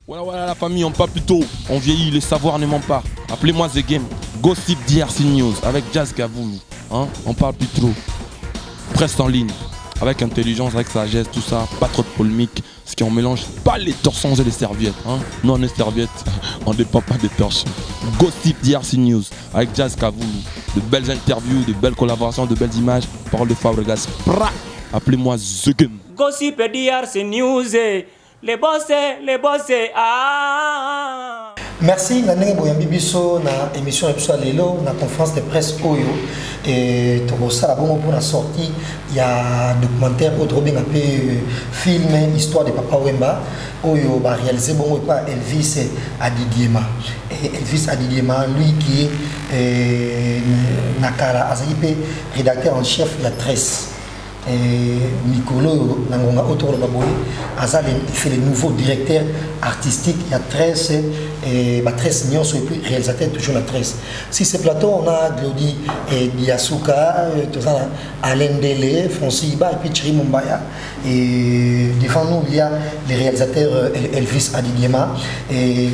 Voilà la famille, on parle plus tôt, on vieillit, le savoir ne ment pas. Appelez-moi The Game, Gossip DRC News avec Jazz Gavoulou. Hein? On parle plus trop. Presse en ligne, avec intelligence, avec sagesse, tout ça, pas trop de polémique. Ce qu'on mélange pas les torsons et les serviettes. Hein? Non, les serviettes, on ne dépend pas des torsons. Gossip DRC News avec Jazz Gavoulou. De belles interviews, de belles collaborations, de belles images. Parole de Fabregas. Appelez-moi The Game. Gossip DRC News. Les bossés, ah. Merci, Nanenge Boyambi Biso, na émission Epso Lelo, na conférence de presse Oyo. Et tout ça, la bonne pour la sortie, il y a un documentaire autre bien appelé film, histoire de Papa Wemba. Oyo va réaliser bon par Elvis Adidiema. Et Elvis Adidiema, lui qui est Nakara Azaïpe, rédacteur en chef de la Tresse. Nicolo Nangonga autour de Baboy, Azal fait le nouveau directeur artistique. Il y a 13 et 13 millions et puis réalisateur toujours la 13. Si ce plateau, on a Glody et Diasuka, Alain Dele, Francis Iba et puis Thierry Mumbaya. Et devant nous, il y a les réalisateurs Elvis Adidiema. Et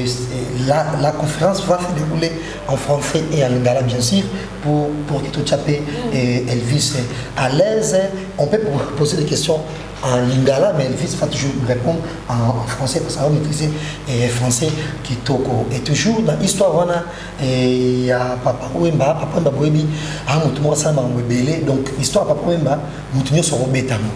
la conférence va se dérouler en français et en lingala, bien sûr, pour que tout chapé Elvis à l'aise. On peut poser des questions en lingala, mais Elvis va toujours répondre en français parce qu'on va maîtriser français qui toko. Et toujours dans l'histoire, il y a Papa Wemba Boebi, donc l'histoire Papa Wemba, nous sur Robetamo.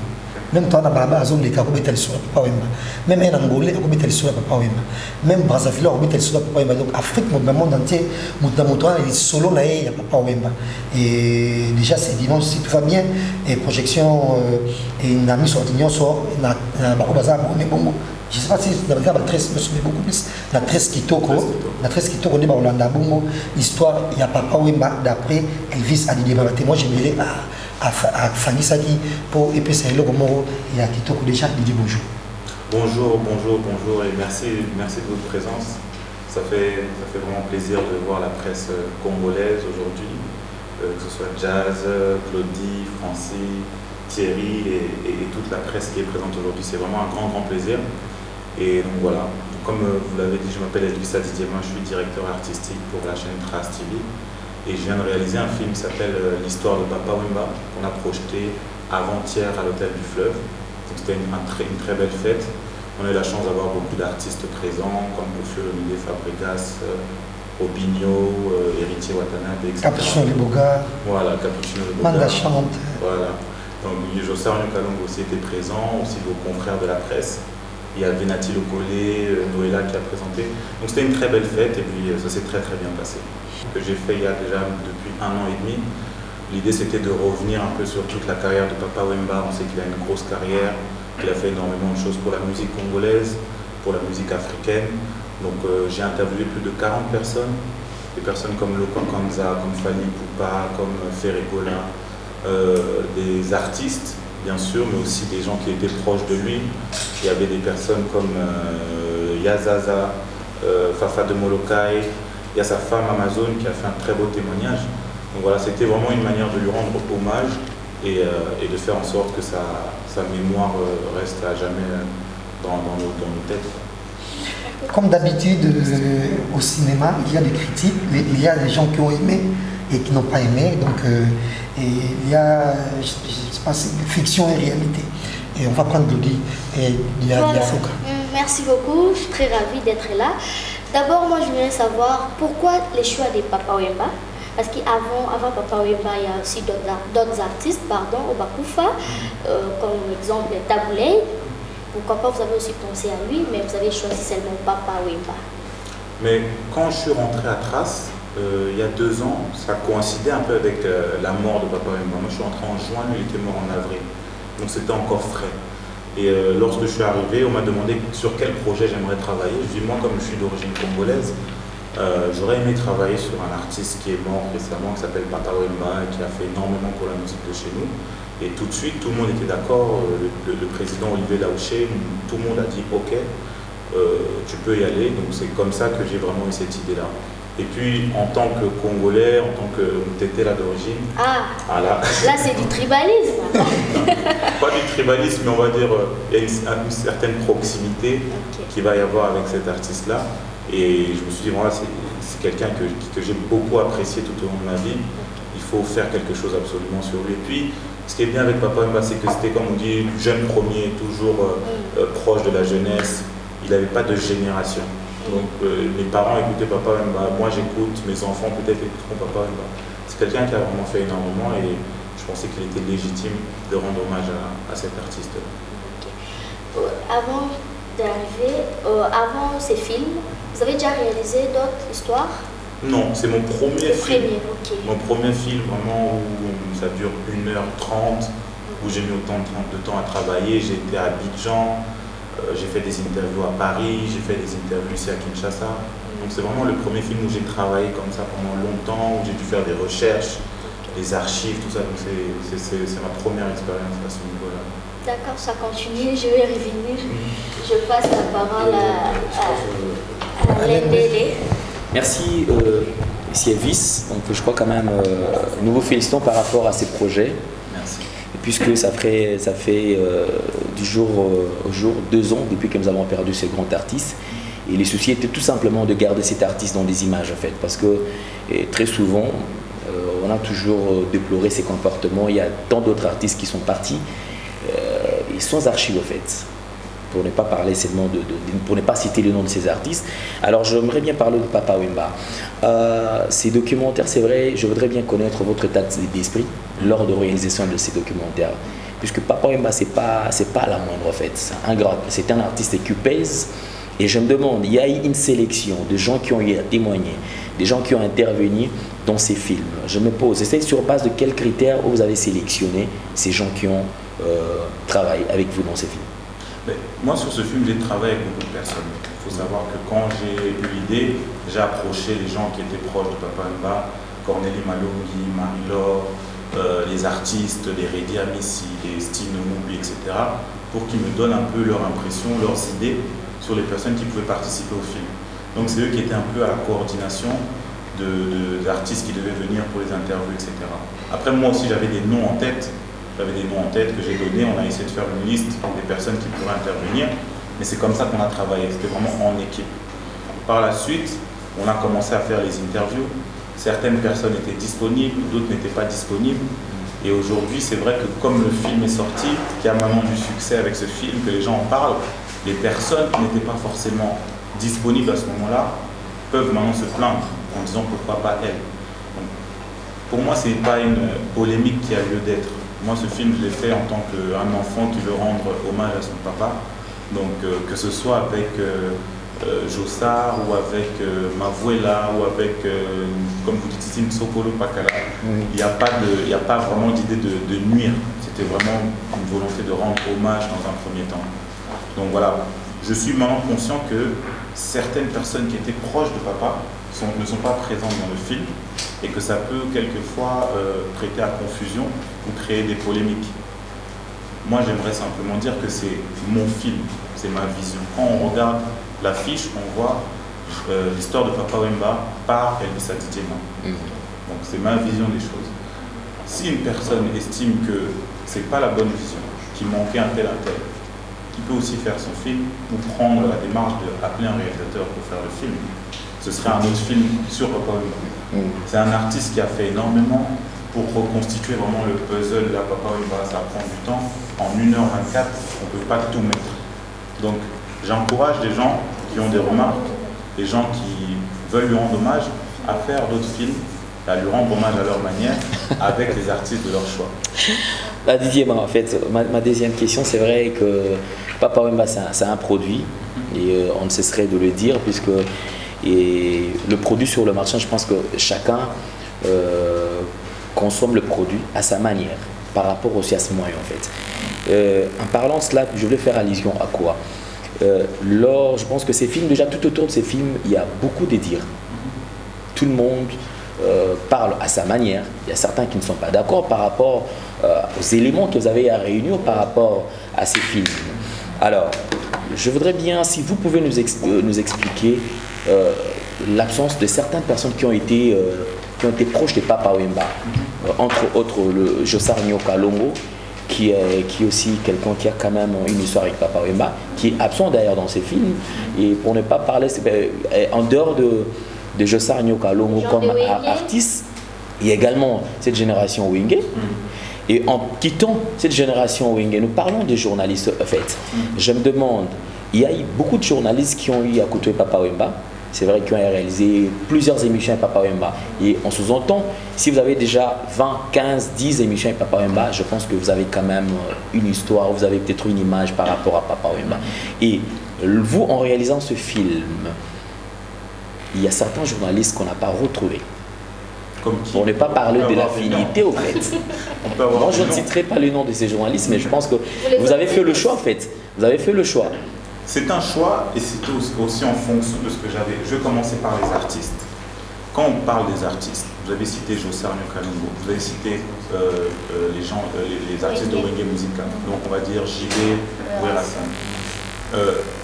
Même toi, on a Baba Azom, les Karobet sur Papa Wemba. Même un Angolais, Robet sur Papa Wemba. Même Brazzaville, Robet sur Papa Wemba. Donc Afrique, le monde entier, il est solo là, il y a Papa Wemba. Et déjà, c'est dimanche, si tout va bien, et projection, et une amie sur l'opinion, sur la Barobaza, je ne sais pas si dans le cas de la tresse, mais beaucoup plus la tresse qui toko, on est dans Hollanda, l'histoire, il y a Papa Wemba d'après Elvis Adidiema. Moi, j'ai mêlé à Fanny Sadi pour épaissir le Gomoro et à Kitoko déjà, il dit bonjour. Bonjour et merci de votre présence. Ça fait vraiment plaisir de voir la presse congolaise aujourd'hui, que ce soit Jazz, Claudie, Francis, Thierry et toute la presse qui est présente aujourd'hui. C'est vraiment un grand plaisir. Et donc voilà, comme vous l'avez dit, je m'appelle Elvis Adidiema, je suis directeur artistique pour la chaîne Trace TV. Et je viens de réaliser un film qui s'appelle L'histoire de Papa Wemba, qu'on a projeté avant-hier à l'Hôtel du Fleuve. C'était une très belle fête. On a eu la chance d'avoir beaucoup d'artistes présents, comme Kofi Olomide, Fabregas, Obinho, Héritier Watanabe, etc. Capuchino Liboga. Voilà, Capuchino Liboga. Manda Chante. Voilà. Donc, José Kalongo aussi était présent, aussi vos confrères de la presse. Il y a Venati Lokole, Noëlla qui a présenté. Donc c'était une très belle fête et puis ça s'est très bien passé. Que j'ai fait il y a déjà depuis 1 an et demi. L'idée c'était de revenir un peu sur toute la carrière de Papa Wemba. On sait qu'il a une grosse carrière, qu'il a fait énormément de choses pour la musique congolaise, pour la musique africaine. Donc j'ai interviewé plus de 40 personnes, des personnes comme Loka Kanza, comme Fali Poupa, comme Ferré Golin, des artistes bien sûr, mais aussi des gens qui étaient proches de lui. Il y avait des personnes comme Yazaza, Fafa de Molokai. Il y a sa femme Amazon qui a fait un très beau témoignage. Donc voilà, c'était vraiment une manière de lui rendre hommage et de faire en sorte que sa mémoire reste à jamais dans nos têtes. Comme d'habitude, au cinéma, il y a des critiques, il y a des gens qui ont aimé et qui n'ont pas aimé. Donc, il y a, je sais pas, fiction et réalité. Et on va prendre Glody et Diafouka. Merci beaucoup, je suis très ravie d'être là. D'abord, moi, je voulais savoir pourquoi les choix de Papa Wemba. Parce qu'avant Papa Wemba, il y a aussi d'autres artistes, au Bakoufa, comme exemple Taboulay. Pourquoi pas, vous avez aussi pensé à lui, mais vous avez choisi seulement Papa Wemba. Mais quand je suis rentré à Trace, il y a 2 ans, ça coïncidait un peu avec la mort de Papa Wemba. Moi, je suis rentré en juin, lui, il était mort en avril. Donc, c'était encore frais. Et lorsque je suis arrivé, on m'a demandé sur quel projet j'aimerais travailler. Je dis, moi, comme je suis d'origine congolaise, j'aurais aimé travailler sur un artiste qui est mort récemment, qui s'appelle Papa Wemba, et qui a fait énormément pour la musique de chez nous. Et tout de suite, tout le monde était d'accord. Le président Olivier Daouché, tout le monde a dit, OK, tu peux y aller. Donc, c'est comme ça que j'ai vraiment eu cette idée-là. Et puis, en tant que Congolais, en tant que Tété là d'origine, là c'est du tribalisme. Pas du tribalisme, mais on va dire il y a une certaine proximité qu'il va y avoir avec cet artiste-là. Et je me suis dit, voilà, c'est quelqu'un que j'ai beaucoup apprécié tout au long de ma vie. Il faut faire quelque chose absolument sur lui. Et puis, ce qui est bien avec Papa Wemba, c'est que c'était, comme on dit, jeune premier, toujours proche de la jeunesse. Il n'avait pas de génération. Donc mes parents écoutaient Papa Wemba, moi j'écoute, mes enfants peut-être écouteront Papa Wemba. C'est quelqu'un qui a vraiment fait énormément et je pensais qu'il était légitime de rendre hommage à cet artiste-là. Avant d'arriver, avant ces films, vous avez déjà réalisé d'autres histoires? Non, c'est mon premier film. Mon premier film vraiment où ça dure 1h30, où j'ai mis autant de temps à travailler. J'ai été à Abidjan. J'ai fait des interviews à Paris, j'ai fait des interviews ici à Kinshasa. Donc c'est vraiment le premier film où j'ai travaillé comme ça pendant longtemps, où j'ai dû faire des recherches, des archives, tout ça. Donc c'est ma première expérience à ce niveau-là. D'accord, ça continue, je vais revenir. Je passe la parole à Lendele. Merci, ici Elvis. Donc je crois quand même, nous vous félicitons par rapport à ces projets. Merci. Puisque ça fait du jour au jour 2 ans depuis que nous avons perdu ce grand artiste. Et les soucis étaient tout simplement de garder cet artiste dans des images en fait. Parce que très souvent, on a toujours déploré ses comportements. Il y a tant d'autres artistes qui sont partis et sans archives en fait. Pour ne pas parler seulement pour ne pas citer le nom de ces artistes. Alors j'aimerais bien parler de Papa Wemba. Ces documentaires, c'est vrai, je voudrais bien connaître votre état d'esprit lors de réalisation de ces documentaires. Puisque Papa Wemba, c'est pas la moindre en fait. C'est un artiste qui pèse. Et je me demande, il y a eu une sélection de gens qui ont eu à témoigner, des gens qui ont intervenu dans ces films. Je me pose, c'est sur base de quels critères vous avez sélectionné ces gens qui ont travaillé avec vous dans ces films? Mais moi, sur ce film, j'ai travaillé avec beaucoup de personnes. Il faut savoir que quand j'ai eu l'idée, j'ai approché les gens qui étaient proches de Papa Wemba, Cornélie Malongi, Marie-Laure, les artistes, les Redi Amissi, les Stine Moubi, etc., pour qu'ils me donnent un peu leur impression, leurs idées sur les personnes qui pouvaient participer au film. Donc c'est eux qui étaient un peu à la coordination d'artistes qui devaient venir pour les interviews, etc. Après, moi aussi, j'avais des noms en tête. J'avais des noms en tête que j'ai donnés, on a essayé de faire une liste des personnes qui pourraient intervenir, mais c'est comme ça qu'on a travaillé, c'était vraiment en équipe. Par la suite, on a commencé à faire les interviews, certaines personnes étaient disponibles, d'autres n'étaient pas disponibles, et aujourd'hui c'est vrai que comme le film est sorti, qu'il y a maintenant du succès avec ce film, que les gens en parlent, les personnes qui n'étaient pas forcément disponibles à ce moment-là peuvent maintenant se plaindre en disant pourquoi pas elles. Donc, pour moi, ce n'est pas une polémique qui a lieu d'être. Moi, ce film, je l'ai fait en tant qu'un enfant qui veut rendre hommage à son papa. Donc, que ce soit avec Jossard ou avec Mavuela ou avec, comme vous dites ici, Nsokolo Pakala, il n'y a pas vraiment d'idée de nuire. C'était vraiment une volonté de rendre hommage dans un premier temps. Donc voilà, je suis maintenant conscient que certaines personnes qui étaient proches de papa ne sont pas présentes dans le film et que ça peut quelquefois prêter à confusion ou créer des polémiques. Moi, j'aimerais simplement dire que c'est mon film, c'est ma vision. Quand on regarde l'affiche, on voit l'histoire de Papa Wemba par Elvis Adidjema. Donc c'est ma vision des choses. Si une personne estime que ce n'est pas la bonne vision, qu'il manquait un tel, il peut aussi faire son film ou prendre la démarche d'appeler un réalisateur pour faire le film. Ce serait un autre film sur Papa Wemba. C'est un artiste qui a fait énormément pour reconstituer vraiment le puzzle de Papa Wemba. Ça prend du temps. En 1h24, on ne peut pas tout mettre. Donc j'encourage les gens qui ont des remarques, les gens qui veulent lui rendre hommage, à faire d'autres films, à lui rendre hommage à leur manière, avec les artistes de leur choix. Didier, en fait, ma deuxième question, c'est vrai que Papa Wemba, c'est un produit, et on ne cesserait de le dire, puisque le produit sur le marché, je pense que chacun consomme le produit à sa manière, par rapport aussi à ce moyen, en fait. En parlant de cela, je voulais faire allusion à quoi? Je pense que ces films, déjà tout autour de ces films, il y a beaucoup de dires. Tout le monde parle à sa manière. Il y a certains qui ne sont pas d'accord par rapport aux éléments que vous avez à réunir par rapport à ces films. Alors, je voudrais bien, si vous pouvez nous expliquer l'absence de certaines personnes qui ont été proches de Papa Wemba. Entre autres, le Jossar Nyoka Longo, qui est aussi quelqu'un qui a quand même une histoire avec Papa Wemba, qui est absent d'ailleurs dans ses films. Et pour ne pas parler, en dehors de Jossar Nyoka Longo comme artiste, il y a également cette génération Wenge. Et en quittant cette génération Wenge, nous parlons de journalistes en fait. Je me demande, il y a eu beaucoup de journalistes qui ont eu à côtoyer Papa Wemba. C'est vrai qu'ils ont réalisé plusieurs émissions avec Papa Wemba. Et on sous-entend, si vous avez déjà 20, 15, 10 émissions avec Papa Wemba, je pense que vous avez quand même une histoire, vous avez peut-être une image par rapport à Papa Wemba. Et vous, en réalisant ce film, il y a certains journalistes qu'on n'a pas retrouvés. Pour ne pas parler de l'affinité au fait. Moi, je ne citerai pas le nom de ces journalistes, mais je pense que vous avez fait le choix en fait. Vous avez fait le choix. C'est un choix et c'est aussi en fonction de ce que j'avais. Je vais commencer par les artistes. Quand on parle des artistes, vous avez cité Jossar Nyoka Longo, vous avez cité les artistes de Wenge Musica, donc on va dire JB, Ouerassan.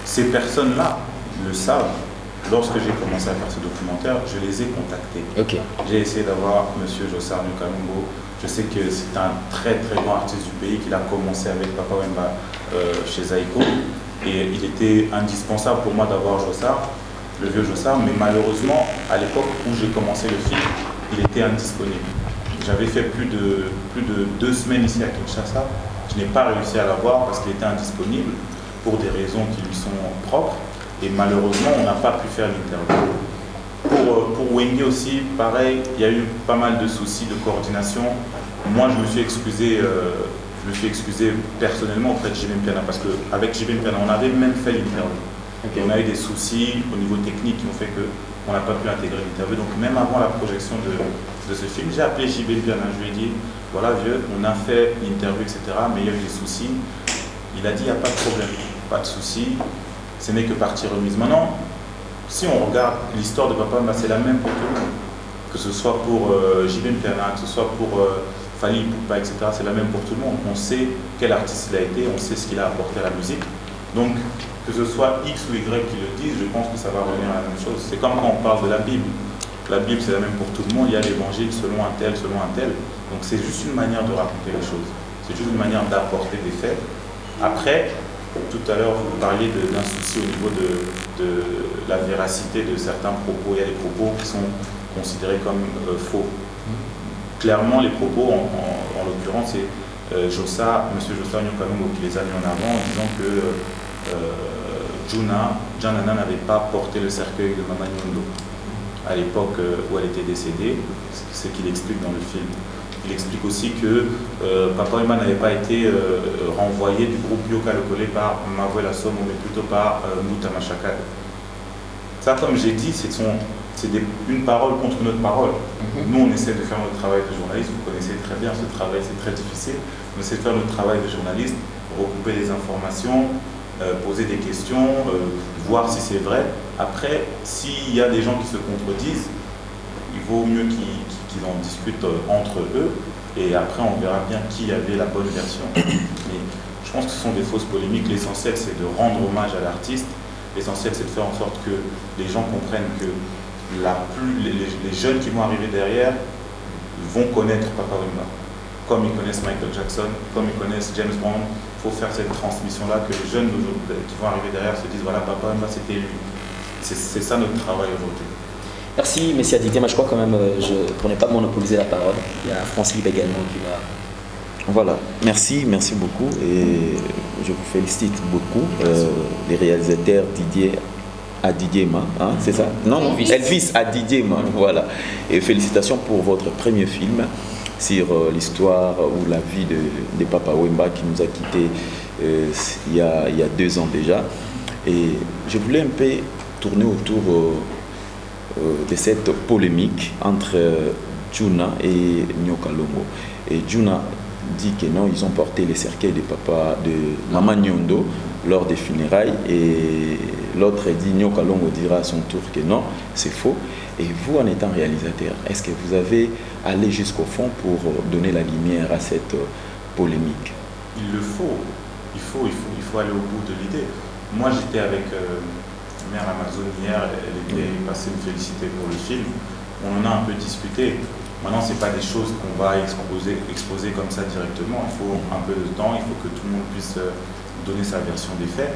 Ces personnes-là le savent. Lorsque j'ai commencé à faire ce documentaire, je les ai contactés. J'ai essayé d'avoir M. Jossar Nyoka Longo. Je sais que c'est un très très grand artiste du pays, qu'il a commencé avec Papa Wemba chez Zaïko. Et il était indispensable pour moi d'avoir Jossar, le vieux Jossar, mais malheureusement, à l'époque où j'ai commencé le film, il était indisponible. J'avais fait plus de 2 semaines ici à Kinshasa. Je n'ai pas réussi à l'avoir parce qu'il était indisponible pour des raisons qui lui sont propres. Et malheureusement, on n'a pas pu faire l'interview. Pour Wenge aussi, pareil, il y a eu pas mal de soucis de coordination. Moi, je me suis excusé personnellement auprès de JB Mpiana parce qu'avec JB Mpiana, on avait même fait l'interview. On a eu des soucis au niveau technique qui ont fait qu'on n'a pas pu intégrer l'interview. Donc même avant la projection de ce film, j'ai appelé JB Mpiana. Je lui ai dit, voilà vieux, on a fait l'interview, etc. Mais il y a eu des soucis. Il a dit, il n'y a pas de problème, pas de soucis. Ce n'est que partie remise. Maintenant, si on regarde l'histoire de Papa Wemba, c'est la même pour tout le monde. Que ce soit pour JB Mpiana, que ce soit pour Fally Ipupa, etc. C'est la même pour tout le monde. On sait quel artiste il a été, on sait ce qu'il a apporté à la musique. Donc, que ce soit X ou Y qui le disent, je pense que ça va revenir à la même chose. C'est comme quand on parle de la Bible. La Bible, c'est la même pour tout le monde. Il y a l'évangile selon un tel, selon un tel. Donc, c'est juste une manière de raconter les choses. C'est juste une manière d'apporter des faits. Après, tout à l'heure, vous parliez d'un souci au niveau de la véracité de certains propos. Il y a des propos qui sont considérés comme faux. Clairement, les propos, en l'occurrence, c'est M. Jossar Nyoka Longo qui les a mis en avant en disant que Janana n'avait pas porté le cercueil de Mama Nyondo à l'époque où elle était décédée, ce qu'il explique dans le film. Il explique aussi que Papa Wemba n'avait pas été renvoyé du groupe Yoka Lokole par Mavoué Somme, mais plutôt par Mouta Machakal. Ça, comme j'ai dit, c'est une parole contre notre parole. Nous, on essaie de faire notre travail de journaliste. Vous connaissez très bien ce travail, c'est très difficile. On essaie de faire notre travail de journaliste, regrouper les informations, poser des questions, voir si c'est vrai. Après, s'il y a des gens qui se contredisent, il vaut mieux qu'ils en discutent entre eux et après on verra bien qui avait la bonne version. Mais je pense que ce sont des fausses polémiques. L'essentiel, c'est de rendre hommage à l'artiste. L'essentiel, c'est de faire en sorte que les gens comprennent que les jeunes qui vont arriver derrière vont connaître Papa Wemba. Comme ils connaissent Michael Jackson, comme ils connaissent James Bond. Il faut faire cette transmission-là, que les jeunes qui vont arriver derrière se disent, voilà, Papa Wemba, c'était lui. C'est ça notre travail aujourd'hui. Merci, Messia Didier. Moi, je crois quand même, pour ne pas monopoliser la parole, il y a France Libre également qui va... Voilà, merci beaucoup et je vous félicite beaucoup, les réalisateurs Adidiema, hein, c'est ça? Non, Elvis Adidiema, voilà. Et félicitations pour votre premier film sur l'histoire ou la vie de Papa Wemba qui nous a quittés il y a 2 ans déjà. Et je voulais un peu tourner autour de cette polémique entre Djouna et Nyoka Longo. Et Djouna dit que non, ils ont porté les cercueils de Mama Nyondo lors des funérailles, et l'autre dit, Nyoka Longo dira à son tour que non, c'est faux. Et vous, en étant réalisateur, est-ce que vous avez allé jusqu'au fond pour donner la lumière à cette polémique? Il le faut, il faut aller au bout de l'idée. Moi, j'étais avec mère Amazon hier, elle était passée me féliciter pour le film. On en a un peu discuté. Maintenant, ce n'est pas des choses qu'on va exposer comme ça directement. Il faut un peu de temps, il faut que tout le monde puisse donner sa version des faits.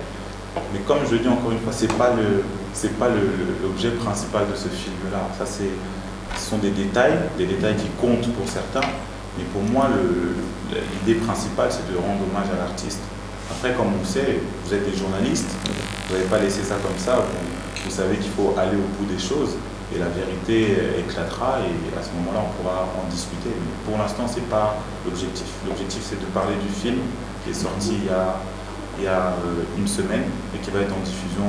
Mais comme je le dis encore une fois, ce n'est pas l'objet principal de ce film-là. Ça, ce sont des détails qui comptent pour certains. Mais pour moi, l'idée principale, c'est de rendre hommage à l'artiste. Après, comme on sait, vous êtes des journalistes, vous n'avez pas laissé ça comme ça. Vous savez qu'il faut aller au bout des choses. Et la vérité éclatera et à ce moment-là, on pourra en discuter. Mais pour l'instant, ce n'est pas l'objectif. L'objectif, c'est de parler du film qui est sorti il y a une semaine et qui va être en diffusion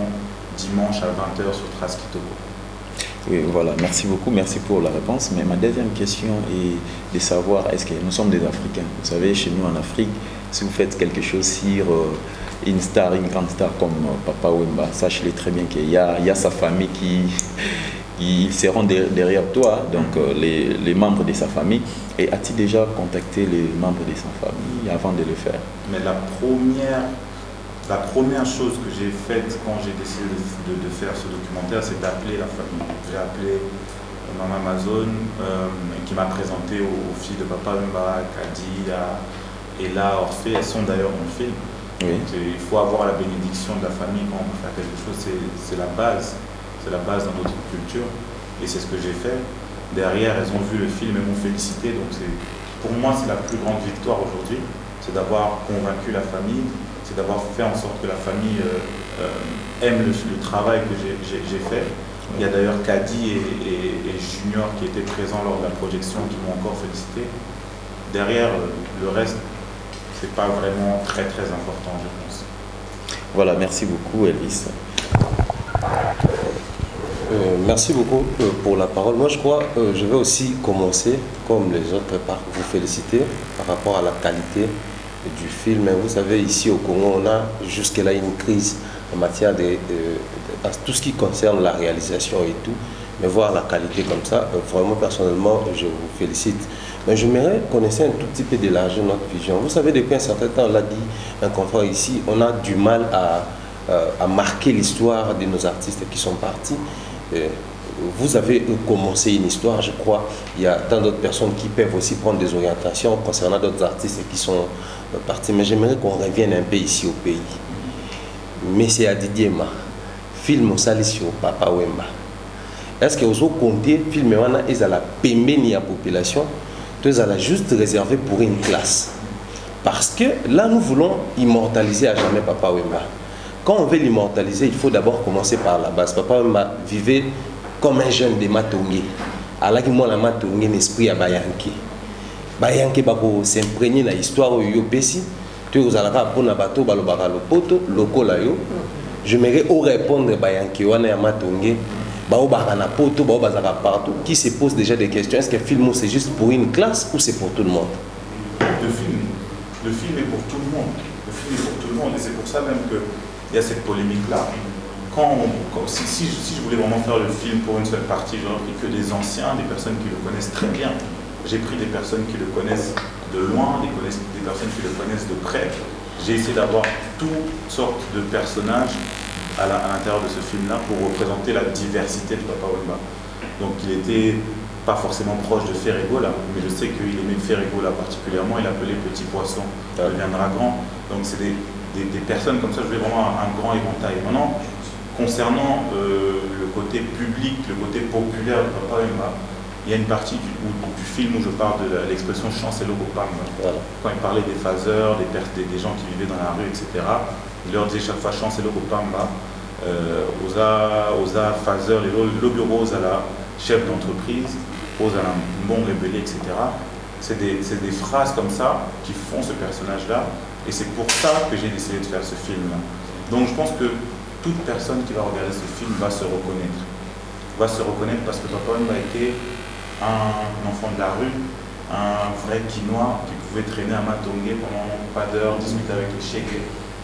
dimanche à 20h sur Trace Kitoko. Oui, voilà, merci beaucoup, merci pour la réponse. Mais ma deuxième question est de savoir, est-ce que nous sommes des Africains? Vous savez, chez nous en Afrique, si vous faites quelque chose sur une star, une grande star comme Papa Wemba, sachez très bien qu'il y a sa famille qui seront derrière toi, donc les membres de sa famille. Et as-tu déjà contacté les membres de sa famille avant de le faire? Mais la première chose que j'ai faite quand j'ai décidé de faire ce documentaire, c'est d'appeler la famille. J'ai appelé Maman Amazon qui m'a présenté aux filles de Papa Wemba, Kadi, Ella, Orphée. Elles sont d'ailleurs dans le film. Oui. Donc, il faut avoir la bénédiction de la famille quand on veut faire quelque chose, c'est la base. C'est la base dans notre culture et c'est ce que j'ai fait. Derrière, elles ont vu le film et m'ont félicité. Donc pour moi, c'est la plus grande victoire aujourd'hui. C'est d'avoir convaincu la famille, c'est d'avoir fait en sorte que la famille aime le travail que j'ai fait. Il y a d'ailleurs Kadi et Junior qui étaient présents lors de la projection qui m'ont encore félicité. Derrière, le reste, c'est pas vraiment très important, je pense. Voilà, merci beaucoup Elvis. Merci beaucoup pour la parole. Moi, je crois je vais aussi commencer, comme les autres, par vous féliciter par rapport à la qualité du film. Vous savez, ici au Congo, on a jusque-là une crise en matière de tout ce qui concerne la réalisation et tout. Mais voir la qualité comme ça, vraiment, personnellement, je vous félicite. Mais j'aimerais connaître un tout petit peu d'élargir notre vision. Vous savez, depuis un certain temps, on l'a dit, un confrère ici, on a du mal à marquer l'histoire de nos artistes qui sont partis. Vous avez commencé une histoire, je crois. Il y a tant d'autres personnes qui peuvent aussi prendre des orientations concernant d'autres artistes qui sont partis. Mais j'aimerais qu'on revienne un peu ici au pays. Monsieur Didier Ma, film au Salisio, Papa Wemba. Est-ce que vous avez compté film et à la pembeni à population, tout à juste réservé pour une classe? Parce que là, nous voulons immortaliser à jamais Papa Wemba. Quand on veut l'immortaliser, il faut d'abord commencer par la base. Papa Wemba vivait comme un jeune de Matongé. Alors que moi, la Matongé, l'esprit à Bayanké. Bayanké bako s'imprégner dans l'histoire au Yopesi. Tu vous allez pour la bateau, balobara le poto, loko la yo. Je m'aimerais répondre Bayanké, wana ya Matongé, baobara na poto, baobazara partout. Qui se pose déjà des questions. Est-ce que le film c'est juste pour une classe ou c'est pour tout le monde? Le film est pour tout le monde. Le film est pour tout le monde et c'est pour ça même que il y a cette polémique-là. Si je voulais vraiment faire le film pour une seule partie, j'aurais pris que des anciens, des personnes qui le connaissent très bien. J'ai pris des personnes qui le connaissent de loin, des personnes qui le connaissent de près. J'ai essayé d'avoir toutes sortes de personnages à l'intérieur de ce film-là pour représenter la diversité de Papa Wemba. Donc il était pas forcément proche de Ferregola, mais je sais qu'il aimait Ferregola particulièrement. Il appelait Petit Poisson deviendra grand. Donc c'est des personnes comme ça, je voulais vraiment un grand éventail. Maintenant, concernant le côté public, le côté populaire de Papa Wemba, il y a une partie du film où je parle de l'expression chancelo Bopamba. Voilà. Quand il parlait des phaseurs, des gens qui vivaient dans la rue, etc., il leur disait chaque fois chancelo Bopamba, osa phaseurs, les bureaux à la chef d'entreprise, osa la bon rebelle, etc. C'est des phrases comme ça qui font ce personnage-là. Et c'est pour ça que j'ai décidé de faire ce film-là. Donc je pense que toute personne qui va regarder ce film va se reconnaître. Va se reconnaître parce que Papa Wemba était un enfant de la rue, un vrai Quinois qui pouvait traîner à Matongé pendant pas d'heure, discuter avec les Cheikh.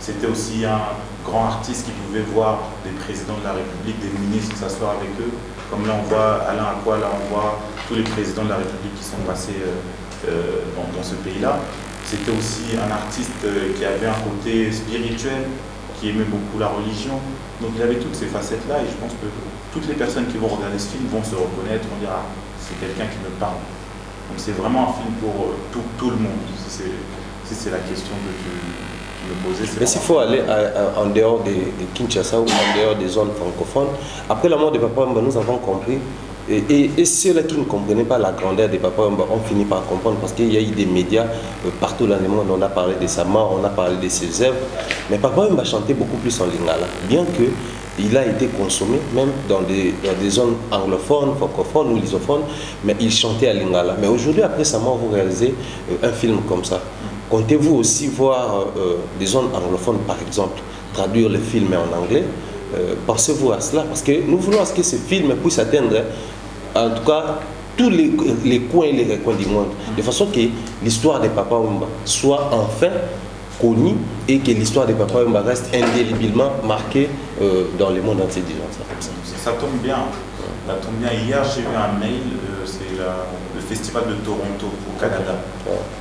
C'était aussi un grand artiste qui pouvait voir des présidents de la République, des ministres s'asseoir avec eux. Comme là on voit Alain Akwa, là on voit tous les présidents de la République qui sont passés dans ce pays-là. C'était aussi un artiste qui avait un côté spirituel, qui aimait beaucoup la religion. Donc il avait toutes ces facettes-là et je pense que toutes les personnes qui vont regarder ce film vont se reconnaître, vont dire ah, c'est quelqu'un qui me parle. Donc c'est vraiment un film pour tout le monde, si c'est la question que tu me posais. Mais s'il faut aller en dehors de Kinshasa ou en dehors des zones francophones, après la mort de Papa Wemba, nous avons compris, et ceux-là qui ne comprenaient pas la grandeur de Papa Wemba ont fini par comprendre parce qu'il y a eu des médias partout dans le monde, on a parlé de sa mort, on a parlé de ses œuvres, mais Papa Wemba chantait beaucoup plus en lingala, bien que il a été consommé même dans des zones anglophones, francophones ou lusophones, mais il chantait à lingala. Mais aujourd'hui, après sa mort, vous réalisez un film comme ça. Comptez-vous aussi voir des zones anglophones, par exemple, traduire le film en anglais? Pensez-vous à cela? Parce que nous voulons que ce film puisse atteindre, en tout cas, tous les coins et les recoins du monde, de façon que l'histoire de Papa Wemba soit enfin connue et que l'histoire de Papa Wemba reste indéléblement marquée dans le monde entier, disons ça comme ça. Ça tombe bien. Ça tombe bien. Hier, j'ai eu un mail, c'est le Festival de Toronto au Canada.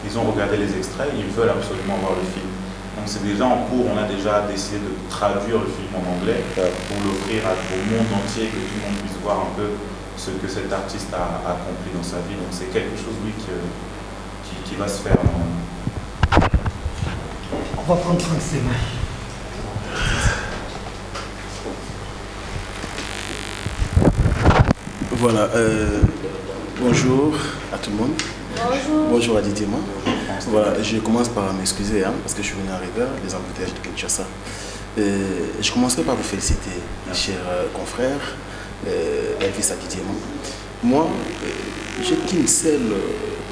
Ils ont regardé les extraits, ils veulent absolument voir le film. Donc c'est déjà en cours, on a déjà décidé de traduire le film en anglais pour l'offrir au monde entier, que tout le monde puisse voir un peu ce que cet artiste a accompli dans sa vie. Donc c'est quelque chose, oui, qui va se faire. On va prendre Franck Stéma. Voilà, bonjour à tout le monde. Bonjour. Bonjour à Didier. Voilà, je commence par m'excuser parce que je suis venu en rigueur des embouteillages de Kinshasa. Je commencerai par vous féliciter, mes chers confrères, Elvis à Didier. Moi, j'ai qu'une seule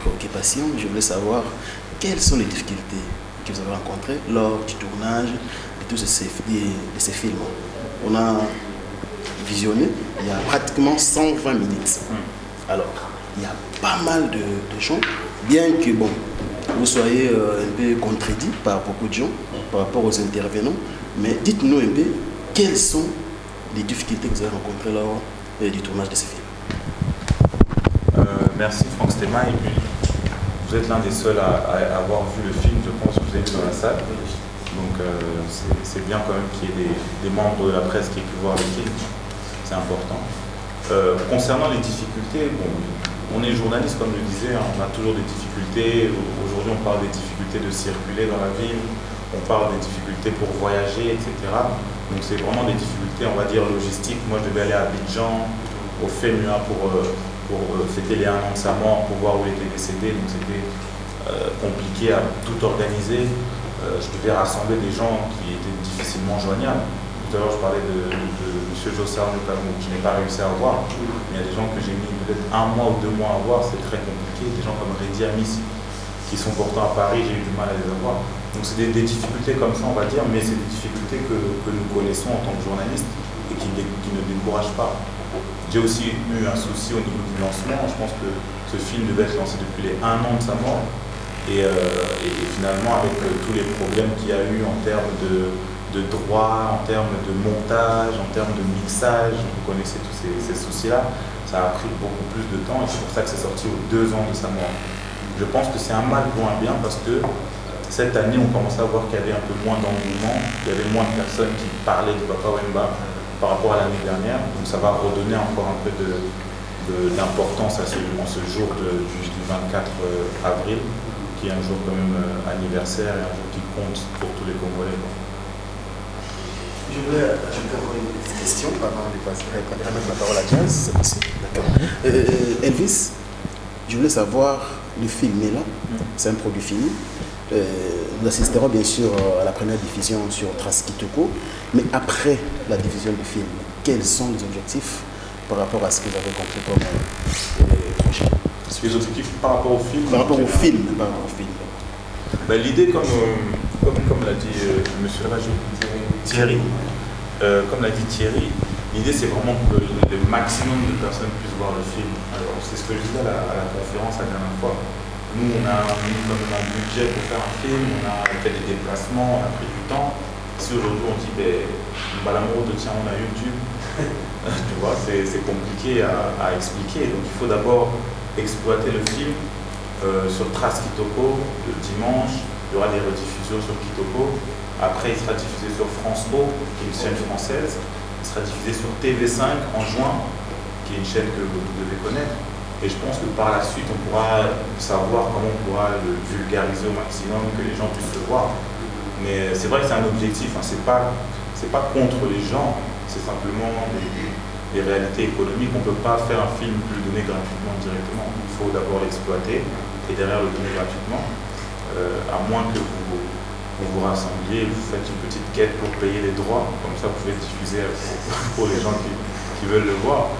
préoccupation. Je voulais savoir quelles sont les difficultés que vous avez rencontrées lors du tournage de tous ces films. On a visionné, il y a pratiquement 120 minutes. Alors, il y a pas mal de gens, bien que bon, vous soyez un peu contredit par beaucoup de gens par rapport aux intervenants, mais dites-nous un peu quelles sont les difficultés que vous avez rencontrées lors du tournage de ces films. Merci Franck Stéma, et puis vous êtes l'un des seuls à avoir vu le film, je pense que vous êtes dans la salle. Donc c'est bien quand même qu'il y ait des membres de la presse qui aient pu voir le film, c'est important. Concernant les difficultés, bon, on est journaliste comme je le disais, on a toujours des difficultés. Aujourd'hui on parle des difficultés de circuler dans la ville, on parle des difficultés pour voyager, etc. Donc c'est vraiment des difficultés, on va dire, logistiques. Moi je devais aller à Abidjan, au FEMUA pour fêter les 1 an de sa mort, pour voir où il était décédé, donc c'était compliqué à tout organiser. Je devais rassembler des gens qui étaient difficilement joignables. Tout à l'heure, je parlais de M. José que je n'ai pas réussi à voir. Il y a des gens que j'ai mis peut-être 1 mois ou 2 mois à voir, c'est très compliqué. Des gens comme Reddy Amis, qui sont pourtant à Paris, j'ai eu du mal à les avoir. Donc c'est des difficultés comme ça, on va dire, mais c'est des difficultés que nous connaissons en tant que journalistes et qui ne découragent pas. J'ai aussi eu un souci au niveau du lancement. Je pense que ce film devait être lancé depuis les 1 an de sa mort. Et finalement, avec tous les problèmes qu'il y a eu en termes de droit, en termes de montage, en termes de mixage, vous connaissez tous ces soucis-là, ça a pris beaucoup plus de temps et c'est pour ça que c'est sorti aux 2 ans de sa mort. Je pense que c'est un mal pour un bien parce que cette année, on commençait à voir qu'il y avait un peu moins d'engouement, qu'il y avait moins de personnes qui parlaient de Papa Wemba par rapport à l'année dernière. Donc ça va redonner encore un peu d'importance à ce jour du 24 avril, qui est un jour quand même anniversaire et un jour qui compte pour tous les Congolais. Je voulais ajouter encore une petite question avant de passer la parole à Jazz, c'est possible. D'accord. Elvis, je voulais savoir, le film est là, c'est un produit fini. Nous assisterons bien sûr à la première diffusion sur Trace Kitoko, mais après la diffusion du film, quels sont les objectifs par rapport à ce que vous avez compris comme projet? Les objectifs par rapport au film? Par rapport au film. Ben, l'idée, comme l'a dit monsieur Thierry, l'idée c'est vraiment que le maximum de personnes puissent voir le film. Alors c'est ce que je disais à la conférence la dernière fois. Nous, on a mis quand même un budget pour faire un film, on a fait des déplacements, on a pris du temps. Si aujourd'hui on dit, Balamoro, tiens, on a YouTube, tu vois, c'est compliqué à expliquer. Donc il faut d'abord exploiter le film sur Trace Kitoko le dimanche, il y aura des rediffusions sur Kitoko. Après, il sera diffusé sur France O, qui est une chaîne française. Il sera diffusé sur TV5 en juin, qui est une chaîne que vous devez connaître. Et je pense que par la suite, on pourra savoir comment on pourra le vulgariser au maximum, que les gens puissent le voir. Mais c'est vrai que c'est un objectif, hein. C'est pas contre les gens, c'est simplement des réalités économiques. On ne peut pas faire un film plus donné gratuitement directement. Il faut d'abord l'exploiter et derrière le donner gratuitement, à moins que vous rassembliez, vous faites une petite quête pour payer les droits, comme ça vous pouvez diffuser pour les gens qui veulent le voir.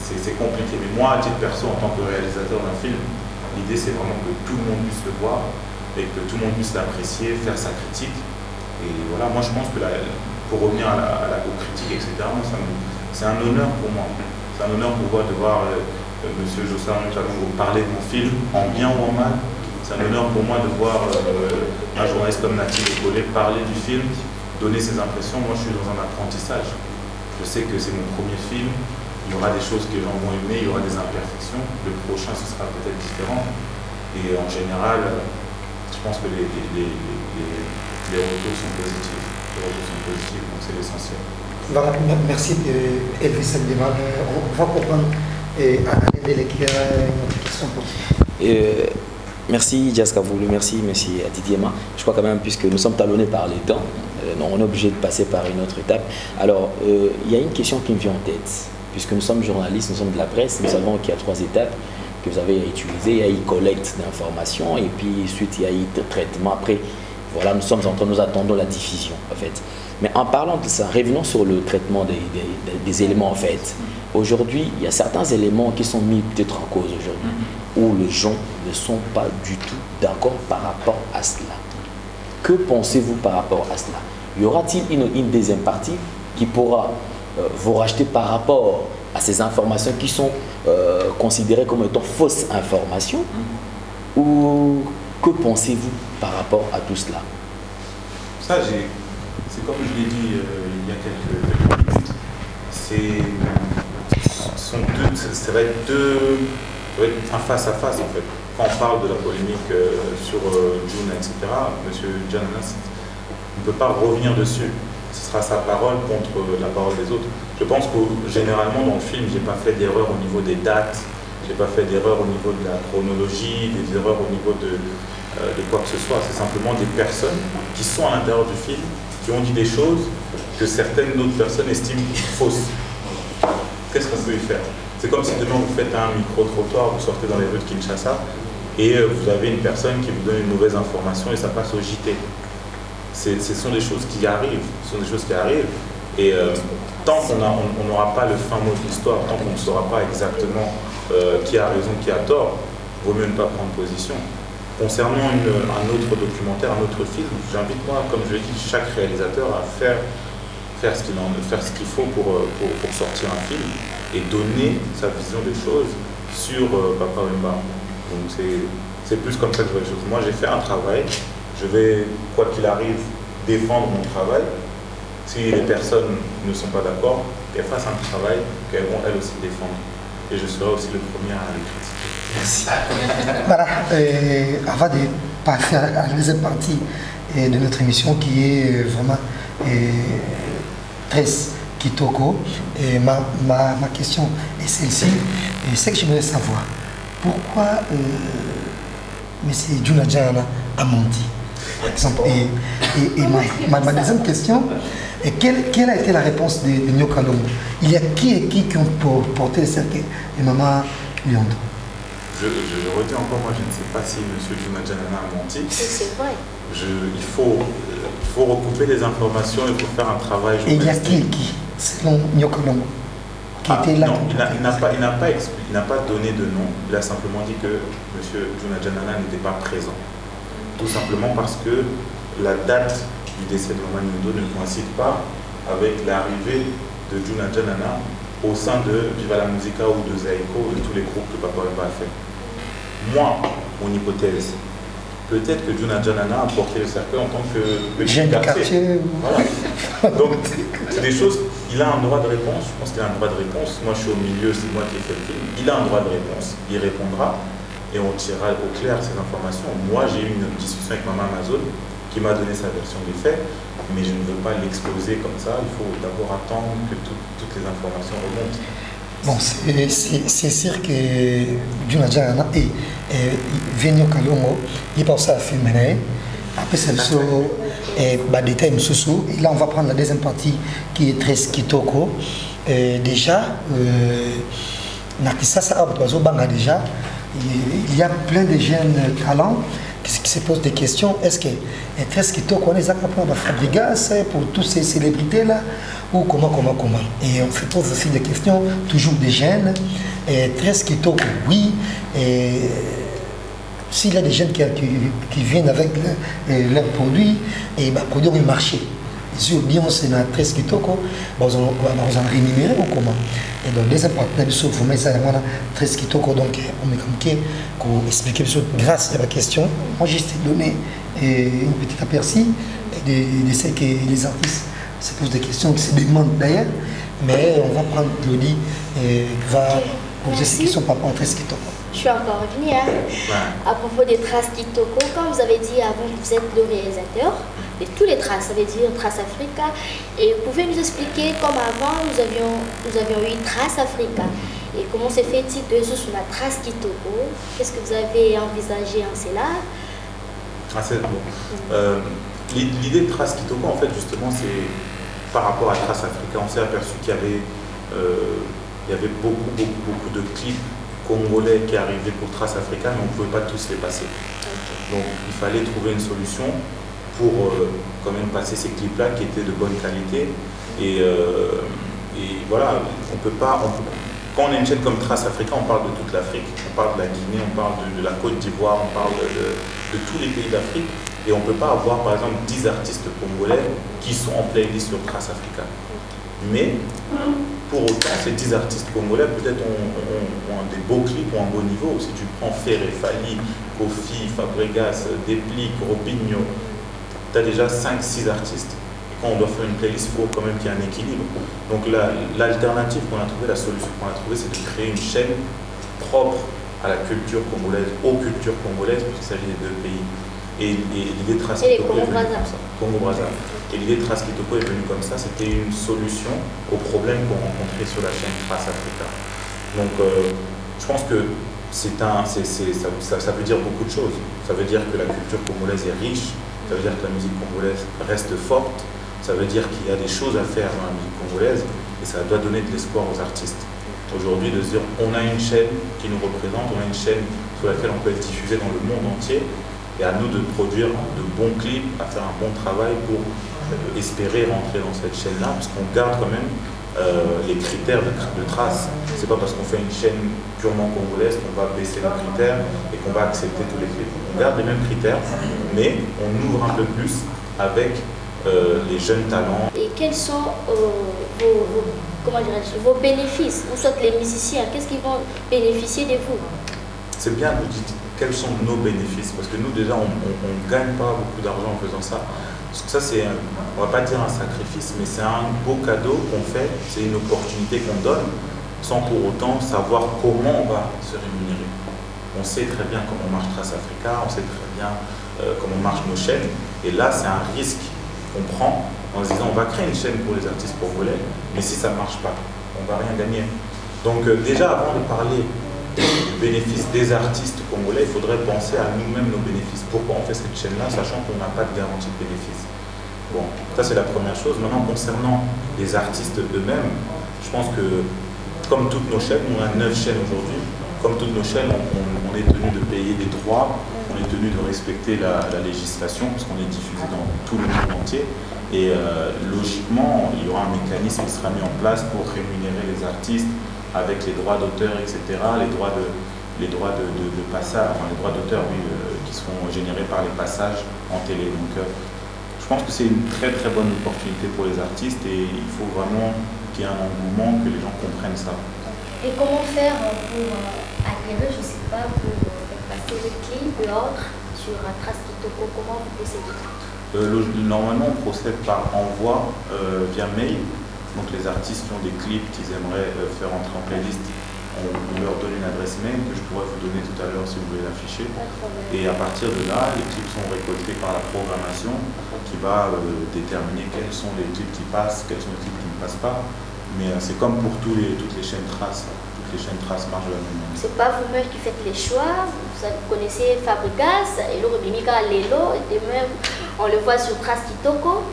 C'est compliqué. Mais moi, à titre perso, en tant que réalisateur d'un film, l'idée c'est vraiment que tout le monde puisse le voir et que tout le monde puisse l'apprécier, faire sa critique. Et voilà, moi je pense que pour revenir aux critiques, etc., c'est un honneur pour moi. C'est un honneur pour moi de voir M. Jossa Kalongo parler de mon film, en bien ou en mal. C'est un honneur pour moi de voir un journaliste comme Nathie Lecollet parler du film, donner ses impressions. Moi je suis dans un apprentissage. Je sais que c'est mon premier film, il y aura des choses que les gens vont aimer, il y aura des imperfections. Le prochain, ce sera peut-être différent. Et en général, je pense que les retours sont positifs. Les retours sont positifs, donc c'est l'essentiel. Voilà, merci Elvis Ndema. On va comprendre Alain qui a une autre question pour vous. Merci Jazz Kavoulou, merci à Didier Ma. Je crois quand même, puisque nous sommes talonnés par les temps, on est obligé de passer par une autre étape. Alors, il y a une question qui me vient en tête. Puisque nous sommes journalistes, nous sommes de la presse, nous savons qu'il y a 3 étapes que vous avez utilisées. Il y a eu collecte d'informations et puis ensuite il y a eu traitement. Après, voilà, nous attendons la diffusion en fait. Mais en parlant de ça, revenons sur le traitement des éléments en fait. Aujourd'hui, il y a certains éléments qui sont mis peut-être en cause aujourd'hui, où les gens ne sont pas du tout d'accord par rapport à cela. Que pensez-vous par rapport à cela? Y aura-t-il une deuxième partie qui pourra vous racheter par rapport à ces informations qui sont considérées comme étant fausses informations? Ou que pensez-vous par rapport à tout cela? Ça, c'est comme je l'ai dit il y a quelques minutes, ça va être un face-à-face en fait. Quand on parle de la polémique sur June, etc., M. Jananas, on ne peut pas revenir dessus. Ce sera sa parole contre la parole des autres. Je pense que généralement dans le film, je n'ai pas fait d'erreur au niveau des dates, je n'ai pas fait d'erreur au niveau de la chronologie, des erreurs au niveau de quoi que ce soit. C'est simplement des personnes qui sont à l'intérieur du film, qui ont dit des choses que certaines autres personnes estiment fausses. Qu'est-ce qu'on peut y faire? C'est comme si demain vous faites un micro-trottoir, vous sortez dans les rues de Kinshasa et vous avez une personne qui vous donne une mauvaise information et ça passe au JT. Ce sont des choses qui arrivent. Et tant qu'on n'aura pas le fin mot de l'histoire, tant qu'on ne saura pas exactement qui a raison, qui a tort, il vaut mieux ne pas prendre position. Concernant un autre documentaire, un autre film, j'invite moi, comme je l'ai dit, chaque réalisateur à faire ce qu'il faut pour sortir un film et donner sa vision des choses sur Papa Wemba. Donc c'est plus comme ça que je vois les choses. Moi j'ai fait un travail, je vais, quoi qu'il arrive, défendre mon travail. Si les personnes ne sont pas d'accord, qu'elles fassent un travail qu'elles vont elles aussi défendre. Et je serai aussi le premier à les critiquer. Merci. Voilà, avant de passer à la deuxième partie de notre émission qui est vraiment très Kitoko, ma question est celle-ci. C'est que j'aimerais savoir pourquoi M. Djouna Djanana a menti. Par exemple, ma deuxième question est quelle a été la réponse de Nyo Kalongo? Il y a qui ont porté le cercueil et Maman Lyondo? Je redis encore, moi je ne sais pas si M. Djouna Djanana a menti. C'est vrai. Il faut recouper les informations, il faut faire un travail. Et il y a qui, selon Nyo Kalongo, qui était là? Non, il n'a pas donné de nom. Il a simplement dit que M. Djouna Djanana n'était pas présent. Tout simplement parce que la date du décès de Maman Lyondo ne coïncide pas avec l'arrivée de Djouna Djanana au sein de Viva la Musica ou de Zaiko, de tous les groupes que Papa Wemba a fait. Moi, mon hypothèse, peut-être que Djouna Djanana a porté le cercueil en tant que petit quartier. Voilà. Donc, c'est des choses, il a un droit de réponse, je pense qu'il a un droit de réponse. Moi, je suis au milieu, c'est moi qui ai fait le film. Il a un droit de réponse, il répondra. et on tirera au clair ces informations. Moi, j'ai eu une discussion avec Maman Amazon qui m'a donné sa version des faits, mais je ne veux pas l'exposer comme ça. Il faut d'abord attendre que toutes les informations remontent. Bon, c'est sûr que Junajana et Venio Kalongo, il pense à filmer. Après, c'est le détail Moussou. Et là, on va prendre la deuxième partie qui est très Kitoko. Déjà, déjà, il y a plein de jeunes talents qui se posent des questions. Est-ce que Tres Kitoko, on les a capables de fabriquer pour toutes ces célébrités-là? Ou comment? Et on fait pose aussi des questions, toujours des jeunes. Tres Kitoko, oui. S'il y a des jeunes qui viennent avec leurs produits, et produire le marché. Si bien c'est na Tres Kitoko, on va rémunérer ou comment? Et donc les partenaires vous mettez ça dans Tres Kitoko, donc on est comme pour expliquer grâce à la question. Moi juste donné une petite aperçu de ce que les artistes se posent des questions, qui se demandent d'ailleurs, mais on va prendre Claudie et va poser ces questions par rapport à Tres Kitoko. Je suis encore revenue à propos des Traces Kitoko. Comme vous avez dit avant, vous êtes le réalisateur de tous les traces, ça veut dire Trace Africa. Et vous pouvez nous expliquer, comme avant, nous avions eu Trace Africa. Et comment s'est fait-il de sur la Trace Kitoko? Qu'est-ce que vous avez envisagé en cela? C'est bon. L'idée de Trace Kitoko, en fait, justement, c'est par rapport à Trace Africa. On s'est aperçu qu'il y avait beaucoup de clips congolais qui arrivaient pour Trace Africa, mais on ne pouvait pas tous les passer. Donc il fallait trouver une solution pour quand même passer ces clips-là qui étaient de bonne qualité. Et voilà, on peut pas. Quand on a une chaîne comme Trace Africa, on parle de toute l'Afrique. On parle de la Guinée, on parle de la Côte d'Ivoire, on parle de tous les pays d'Afrique. Et on ne peut pas avoir par exemple 10 artistes congolais qui sont en playlist sur Trace Africa. Mais pour autant, ces 10 artistes congolais peut-être ont des beaux clips ou un beau niveau. Si tu prends Ferré, Fali, Kofi, Fabregas, Deplik, Robinho, tu as déjà 5-6 artistes. Et quand on doit faire une playlist, il faut quand même qu'il y ait un équilibre. Donc l'alternative qu'on a trouvée, la solution qu'on a trouvée, c'est de créer une chaîne propre à la culture congolaise, aux cultures congolaises, puisqu'il s'agit des deux pays. Et l'idée de Trace Kitoko est venue comme ça. Congo-Brazza. Et l'idée de Trace Kitoko est venue comme ça. C'était une solution aux problèmes qu'on rencontrait sur la chaîne Trace Africa. Donc, je pense que ça veut dire beaucoup de choses. Ça veut dire que la culture congolaise est riche. Ça veut dire que la musique congolaise reste forte. Ça veut dire qu'il y a des choses à faire dans la musique congolaise. Et ça doit donner de l'espoir aux artistes. Aujourd'hui, de se dire, on a une chaîne qui nous représente, on a une chaîne sur laquelle on peut être diffusé dans le monde entier. Et à nous de produire de bons clips, à faire un bon travail pour espérer rentrer dans cette chaîne-là, parce qu'on garde quand même les critères de Trace. C'est pas parce qu'on fait une chaîne purement congolaise qu'on va baisser les critères et qu'on va accepter tous les clips. On garde les mêmes critères, mais on ouvre un peu plus avec les jeunes talents. Et quels sont vos bénéfices? Ou soit les musiciens, qu'est-ce qu'ils vont bénéficier de vous? C'est bien que vous dites quels sont nos bénéfices, parce que nous déjà on ne gagne pas beaucoup d'argent en faisant ça. Parce que ça c'est, on va pas dire un sacrifice, mais c'est un beau cadeau qu'on fait, c'est une opportunité qu'on donne, sans pour autant savoir comment on va se rémunérer. On sait très bien comment marche Trace Africa, on sait très bien comment marchent nos chaînes, et là c'est un risque qu'on prend en se disant on va créer une chaîne pour les artistes congolais, mais si ça ne marche pas, on ne va rien gagner. Donc déjà avant de parler du bénéfice des artistes congolais, il faudrait penser à nous-mêmes nos bénéfices. Pourquoi on fait cette chaîne-là, sachant qu'on n'a pas de garantie de bénéfice? Bon, ça c'est la première chose. Maintenant, concernant les artistes eux-mêmes, je pense que, comme toutes nos chaînes, on a 9 chaînes aujourd'hui, comme toutes nos chaînes, on est tenu de payer des droits, on est tenu de respecter la législation, parce qu'on est diffusé dans tout le monde entier. Et logiquement, il y aura un mécanisme qui sera mis en place pour rémunérer les artistes, avec les droits d'auteur, etc., les droits de passage, enfin les droits d'auteur qui seront générés par les passages en télé. Donc je pense que c'est une très très bonne opportunité pour les artistes et il faut vraiment qu'il y ait un engouement, que les gens comprennent ça. Et comment faire pour acquérir, je ne sais pas, pour passer le clip, l'ordre sur Trace Kitoko, comment vous procédez? Normalement on procède par envoi via mail. Donc les artistes qui ont des clips qu'ils aimeraient faire entrer en playlist on leur donne une adresse mail que je pourrais vous donner tout à l'heure si vous voulez l'afficher. Et à partir de là, les clips sont récoltés par la programmation qui va déterminer quels sont les clips qui passent, quels sont les clips qui ne passent pas. Mais c'est comme pour toutes les chaînes traces. Toutes les chaînes traces marchent de la même manière. C'est pas vous-même qui faites les choix. Vous connaissez Fabregas, et le Rebimika Lelo, et même on le voit sur Trace Kitoko.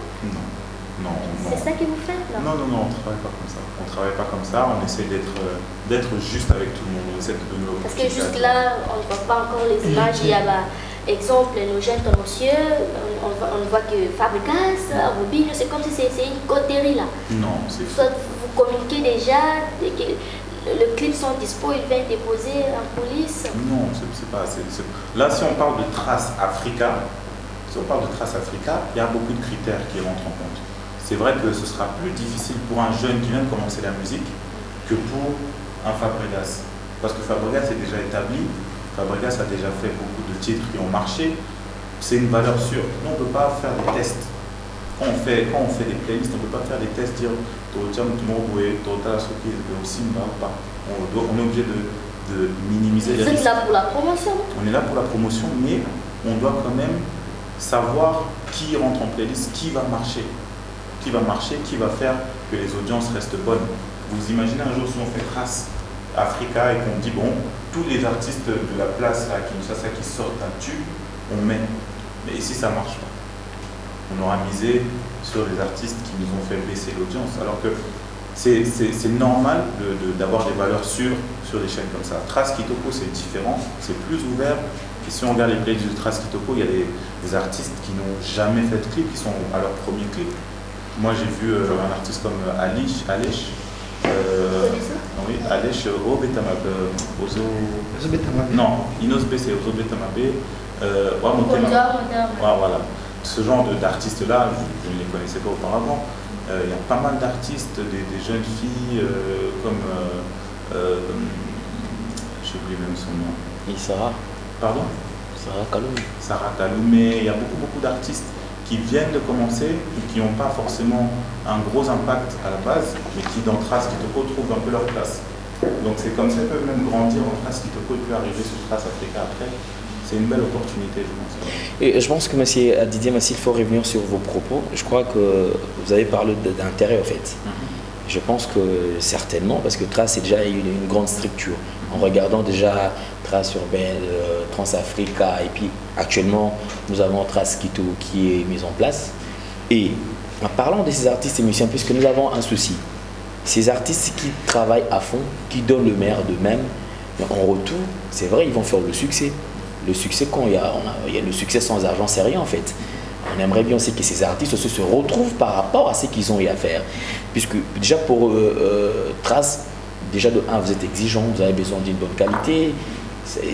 Non. C'est ça que vous faites là? Non, on ne travaille pas comme ça. On ne travaille pas comme ça, on essaie d'être juste avec tout le monde. On essaie de donner parce que jusque là, on ne voit pas encore les images. Il y a exemple, nos jeunes monsieur, on voit que Fabregas, Rubinho, c'est comme si c'est une coterie là. Non, c'est soit vous communiquez déjà, que le clip sont dispo, il vient déposer en police. Non, c'est pas. Là, si on parle de Trace Africa, il y a beaucoup de critères qui rentrent en compte. C'est vrai que ce sera plus difficile pour un jeune qui vient de commencer la musique que pour un Fabregas. Parce que Fabregas est déjà établi, Fabregas a déjà fait beaucoup de titres qui ont marché, c'est une valeur sûre. Nous, on ne peut pas faire des tests. Quand on fait des playlists, on ne peut pas faire des tests, dire on est obligé de minimiser les risques. Vous êtes là pour la promotion? On est là pour la promotion, mais on doit quand même savoir qui rentre en playlist, qui va marcher, qui va faire que les audiences restent bonnes. Vous imaginez un jour si on fait Trace Africa et qu'on dit bon, tous les artistes de la place à Kinshasa qui sortent un tube, on met. Mais ici ça marche pas. On aura misé sur les artistes qui nous ont fait baisser l'audience. Alors que c'est normal d'avoir des valeurs sûres sur des chaînes comme ça. Trace Kitoko c'est différent, c'est plus ouvert. Et si on regarde les playlists de Trace Kitoko, il y a des artistes qui n'ont jamais fait de clip, qui sont à leur premier clip. Moi j'ai vu un artiste comme Alech. Oui, Alech Obetamabe, non, Inos B c'est Ozo Betamabe, voilà. Ce genre d'artistes-là, je ne les connaissais pas auparavant. Il y a pas mal d'artistes, des jeunes filles comme, j'ai oublié même son nom. Isara. Pardon? Sarah Kaloumé. Sarah Kaloumé, il y a beaucoup d'artistes qui viennent de commencer et qui n'ont pas forcément un gros impact à la base, mais qui dans Trace Kitoko trouvent un peu leur place. Donc c'est comme ça qu'ils peuvent même grandir en Trace Kitoko et puis arriver sur Trace Africa après. C'est une belle opportunité, je pense. Et je pense que monsieur Didier Massi, il faut revenir sur vos propos. Je crois que vous avez parlé d'intérêt en fait. Je pense que certainement, parce que Trace est déjà une grande structure. En regardant déjà Trace urbaine, Transafrica, et puis actuellement nous avons Trace Quito qui est mise en place. Et en parlant de ces artistes et musiciens, puisque nous avons un souci, ces artistes qui travaillent à fond, qui donnent le meilleur d'eux-mêmes, en retour, c'est vrai, ils vont faire le succès. Le succès, quand il y a le succès sans argent, c'est rien en fait. On aimerait bien aussi que ces artistes aussi se retrouvent par rapport à ce qu'ils ont eu à faire. Puisque déjà pour Trace, déjà de 1, vous êtes exigeant, vous avez besoin d'une bonne qualité.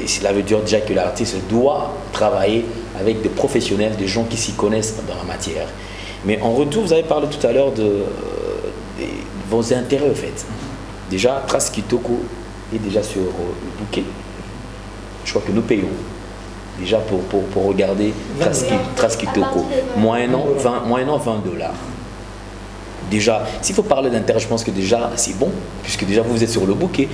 Cela veut dire déjà que l'artiste doit travailler avec des professionnels, des gens qui s'y connaissent dans la matière. Mais en retour, vous avez parlé tout à l'heure de vos intérêts en fait. Déjà, Trace Kitoko est déjà sur le bouquet. Je crois que nous payons. Déjà pour regarder Trace Kitoko, moyennant 20 $. Déjà, s'il faut parler d'intérêt, je pense que déjà c'est bon, puisque déjà vous êtes sur le bouquet.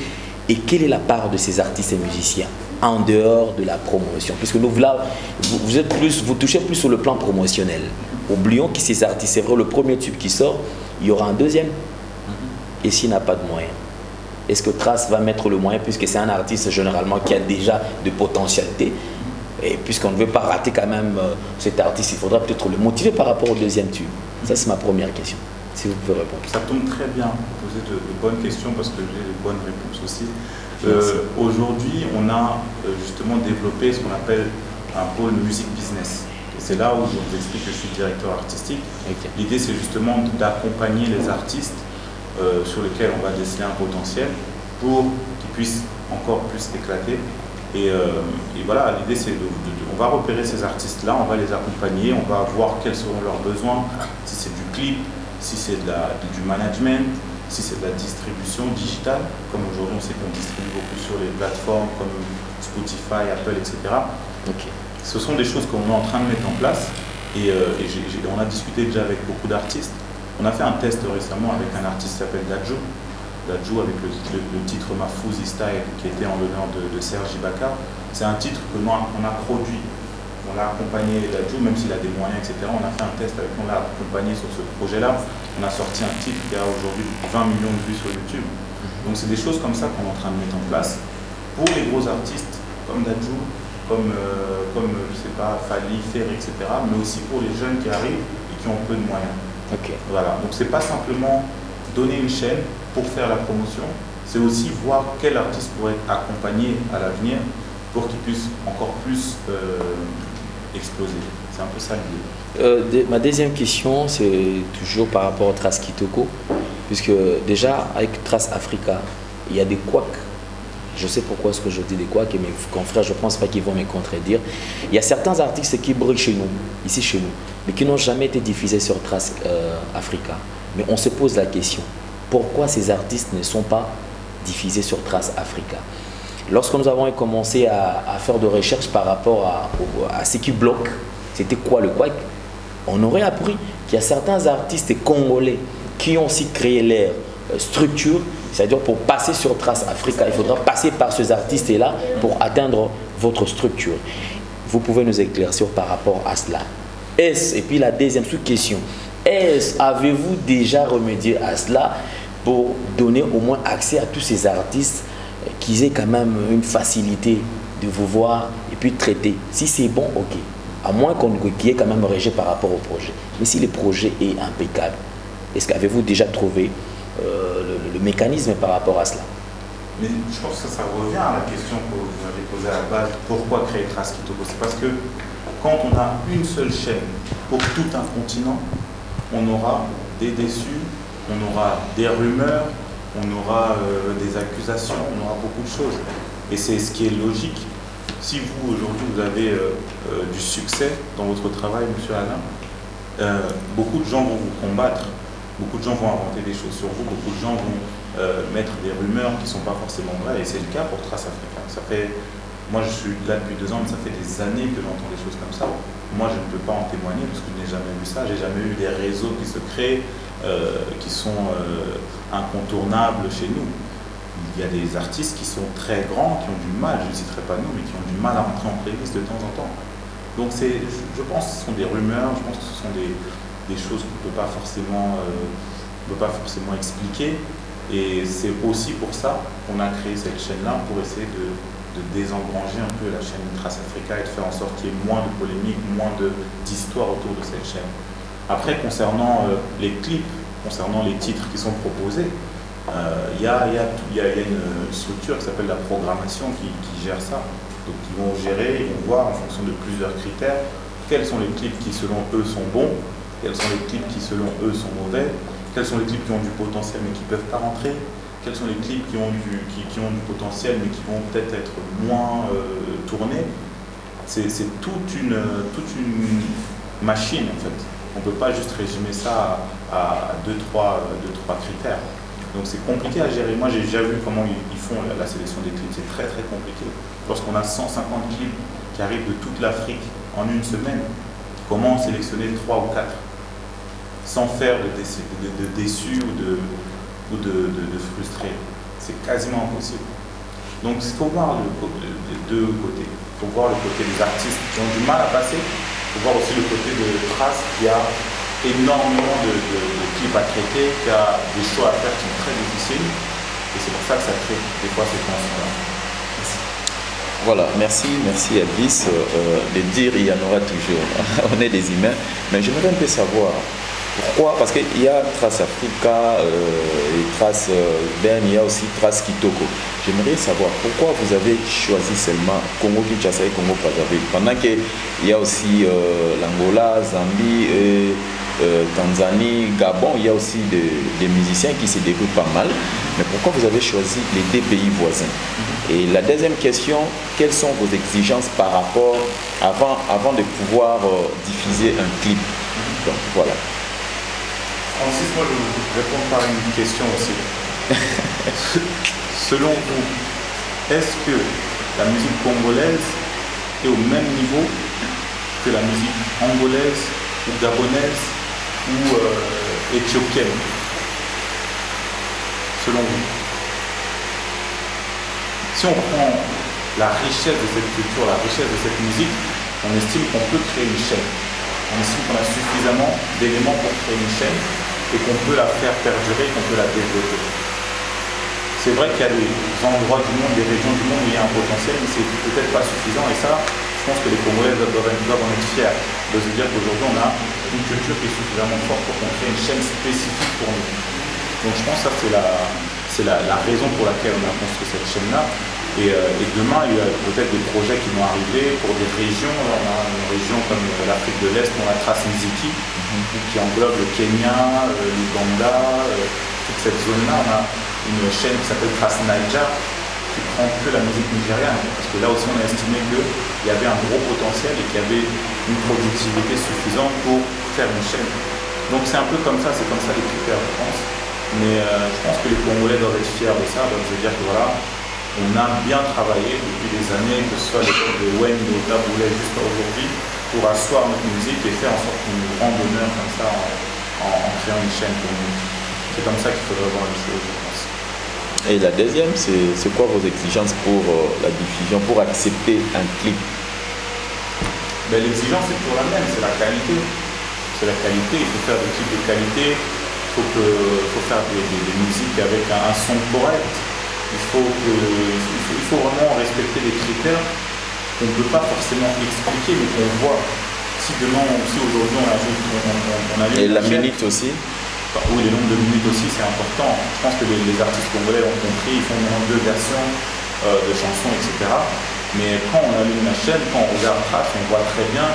Et quelle est la part de ces artistes et musiciens en dehors de la promotion? Puisque nous, là, vous touchez plus sur le plan promotionnel. Oublions que ces artistes, c'est vrai, le premier tube qui sort, il y aura un deuxième. Et s'il n'a pas de moyens? Est-ce que Trace va mettre le moyen, puisque c'est un artiste généralement qui a déjà de potentialité? Et puisqu'on ne veut pas rater quand même cet artiste, il faudra peut-être le motiver par rapport au deuxième tube. Ça, c'est ma première question. Si vous pouvez répondre. Ça tombe très bien de poser de bonnes questions parce que j'ai de bonnes réponses aussi. Aujourd'hui, on a justement développé ce qu'on appelle un pôle musique business. Et c'est là où je vous explique que je suis directeur artistique. Okay. L'idée, c'est justement d'accompagner les artistes sur lesquels on va déceler un potentiel pour qu'ils puissent encore plus éclater. Et voilà, l'idée c'est on va repérer ces artistes-là, on va les accompagner, on va voir quels seront leurs besoins, si c'est du clip, si c'est du management, si c'est de la distribution digitale, comme aujourd'hui on sait qu'on distribue beaucoup sur les plateformes comme Spotify, Apple, etc. Okay. Ce sont des choses qu'on est en train de mettre en place et on a discuté déjà avec beaucoup d'artistes. On a fait un test récemment avec un artiste qui s'appelle Dadjo, d'Adjou avec le titre Mafouzi Style qui était en l'honneur de Serge Ibaka. C'est un titre que nous on a produit. On l'a accompagné d'Adjou, même s'il a des moyens, etc. On a fait un test avec lui, on l'a accompagné sur ce projet-là. On a sorti un titre qui a aujourd'hui 20 millions de vues sur YouTube. Donc c'est des choses comme ça qu'on est en train de mettre en place pour les gros artistes comme Dadju, comme je sais pas, Fali, Ferry, etc. Mais aussi pour les jeunes qui arrivent et qui ont peu de moyens. Ok. Voilà. Donc c'est pas simplement donner une chaîne pour faire la promotion, c'est aussi voir quel artiste pourrait être accompagné à l'avenir pour qu'il puisse encore plus exploser. C'est un peu ça l'idée. Ma deuxième question, c'est toujours par rapport au Trace Kitoko, puisque déjà avec Trace Africa, il y a des couacs. Je sais pourquoi est-ce que je dis des couacs, et mes confrères, je ne pense pas qu'ils vont me contredire. Il y a certains artistes qui brillent chez nous, ici chez nous, mais qui n'ont jamais été diffusés sur Trace Africa. Mais on se pose la question, pourquoi ces artistes ne sont pas diffusés sur Trace Africa? Lorsque nous avons commencé à faire de recherches par rapport à ce qui bloque, c'était quoi le couac? On aurait appris qu'il y a certains artistes congolais qui ont aussi créé leur structure, c'est-à-dire pour passer sur Trace Africa, il faudra passer par ces artistes-là pour atteindre votre structure. Vous pouvez nous éclaircir par rapport à cela. Et puis la deuxième sous-question, avez-vous déjà remédié à cela pour donner au moins accès à tous ces artistes qu'ils aient quand même une facilité de vous voir et puis traiter? Si c'est bon, ok. À moins qu'il y ait quand même un rejet par rapport au projet. Mais si le projet est impeccable, est-ce qu'avez-vous déjà trouvé le mécanisme par rapport à cela? Mais je pense que ça revient à la question que vous avez posée à la base. Pourquoi créer Trace Kitoko? C'est parce que quand on a une seule chaîne pour tout un continent, on aura des déçus, on aura des rumeurs, on aura des accusations, on aura beaucoup de choses. Et c'est ce qui est logique. Si vous, aujourd'hui, vous avez du succès dans votre travail, monsieur Alain, beaucoup de gens vont vous combattre, beaucoup de gens vont inventer des choses sur vous, beaucoup de gens vont mettre des rumeurs qui ne sont pas forcément vraies, et c'est le cas pour Trace Africa. Moi, je suis là depuis 2 ans, mais ça fait des années que j'entends des choses comme ça. Moi, je ne peux pas en témoigner parce que je n'ai jamais vu ça. J'ai jamais eu des réseaux qui se créent, qui sont incontournables chez nous. Il y a des artistes qui sont très grands, qui ont du mal, je ne citerai pas nous, mais qui ont du mal à rentrer en playlist de temps en temps. Donc je pense que ce sont des rumeurs, je pense que ce sont des choses qu'on ne peut pas forcément expliquer. Et c'est aussi pour ça qu'on a créé cette chaîne-là, pour essayer de désengranger un peu la chaîne Trace Africa et de faire en sorte qu'il y ait moins de polémiques, moins d'histoires autour de cette chaîne. Après, concernant les clips, concernant les titres qui sont proposés, il y a une structure qui s'appelle la programmation qui gère ça. Donc ils vont gérer, ils vont voir en fonction de plusieurs critères quels sont les clips qui selon eux sont bons, quels sont les clips qui selon eux sont mauvais, quels sont les clips qui ont du potentiel mais qui ne peuvent pas rentrer, quels sont les clips qui ont du potentiel mais qui vont peut-être être moins tournés. C'est toute une machine en fait. On ne peut pas juste résumer ça à 2-3 critères. Donc c'est compliqué à gérer. Moi j'ai déjà vu comment ils font la sélection des clips, c'est très très compliqué. Lorsqu'on a 150 clips qui arrivent de toute l'Afrique en une semaine, comment sélectionner 3 ou 4 sans faire de déçus ou de frustrés? C'est quasiment impossible. Donc il faut voir les deux côtés. Il faut voir le côté des artistes qui ont du mal à passer, il faut voir aussi le côté de Trace qui a énormément de clips à traiter, qui a des choix à faire qui sont très difficiles, et c'est pour ça que ça crée des fois ces tensions-là. Voilà, merci Elvis. De dire, il y en aura toujours. On est des humains, mais j'aimerais un peu savoir pourquoi, parce qu'il y a Trace Africa, et Trace Ben, il y a aussi Trace Kitoko. J'aimerais savoir pourquoi vous avez choisi seulement Congo-Kinshasa et Congo-Brazzaville, pendant qu'il y a aussi l'Angola, Zambie, Tanzanie, Gabon, il y a aussi des musiciens qui se débrouillent pas mal. Mais pourquoi vous avez choisi les 2 pays voisins? Et la deuxième question, quelles sont vos exigences par rapport, avant de pouvoir diffuser un clip? Donc voilà. Francis, moi je vais répondre par une question aussi. Selon vous, est-ce que la musique congolaise est au même niveau que la musique angolaise ou gabonaise ou éthiopienne? selon vous? Si on prend la richesse de cette culture, la richesse de cette musique, on estime qu'on peut créer une chaîne. On estime qu'on a suffisamment d'éléments pour créer une chaîne et qu'on peut la faire perdurer, qu'on peut la développer. C'est vrai qu'il y a des endroits du monde, des régions du monde où il y a un potentiel, mais c'est peut-être pas suffisant. Et ça, je pense que les Congolais doivent en être fiers de se dire qu'aujourd'hui, on a une culture qui est suffisamment forte pour qu'on crée une chaîne spécifique pour nous. Donc je pense que ça, c'est la raison pour laquelle on a construit cette chaîne-là. Et demain, il y a peut-être des projets qui vont arriver pour des régions. On a une région comme l'Afrique de l'Est, on a Trace Mziki, qui englobe le Kenya, l'Ouganda, toute cette zone-là. On a une chaîne qui s'appelle Trace Niger, qui prend que la musique nigériane. Parce que là aussi, on a estimé qu'il y avait un gros potentiel et qu'il y avait une productivité suffisante pour faire une chaîne. Donc c'est un peu comme ça, c'est comme ça les critères, je pense. Mais je pense que les Congolais doivent être fiers de ça, doivent se dire que voilà, on a bien travaillé depuis des années, que ce soit l'époque de Wayne, de Taboulay jusqu'à aujourd'hui, pour asseoir notre musique et faire en sorte qu'on nous rende honneur comme ça en créant une chaîne pour nous. C'est comme ça qu'il faudrait voir les choses, je pense. Et la deuxième, c'est quoi vos exigences pour la diffusion, pour accepter un clip? L'exigence est toujours la même, c'est la qualité. C'est la qualité, il faut faire des clips de qualité, il faut faire des musiques avec un son correct. Il faut vraiment respecter les critères qu'on ne peut pas forcément expliquer, mais qu'on voit. Si aujourd'hui on a et la minute aussi? Oui, le nombre de minutes aussi, c'est important. Je pense que les artistes congolais ont compris, ils font maintenant 2 versions de chansons, etc. Mais quand on allume la chaîne, quand on regarde Trace, on voit très bien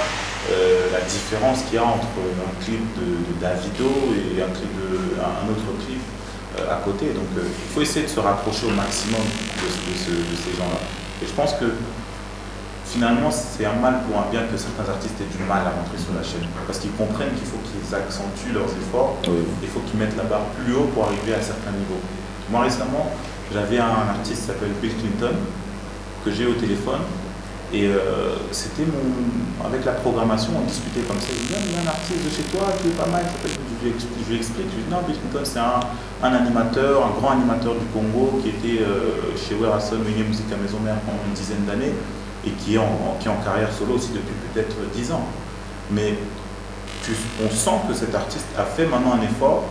la différence qu'il y a entre un clip de Davido et un autre clip à côté. Donc il faut essayer de se rapprocher au maximum de ces gens-là. Et je pense que finalement c'est un mal pour un bien que certains artistes aient du mal à rentrer sur la chaîne. Parce qu'ils comprennent qu'il faut qu'ils accentuent leurs efforts, il faut qu'ils mettent la barre plus haut pour arriver à certains niveaux. Moi récemment, j'avais un artiste qui s'appelle Bill Clinton, que j'ai au téléphone. Et c'était avec la programmation, on discutait comme ça. Je dis, il y a un artiste de chez toi qui est pas mal. Je lui explique. Je lui dis, non, Bill Clinton, c'est un animateur, un grand animateur du Congo qui était chez Werason, Musique à Maison Mère pendant une dizaine d'années et qui est en carrière solo aussi depuis peut-être 10 ans. Mais on sent que cet artiste a fait maintenant un effort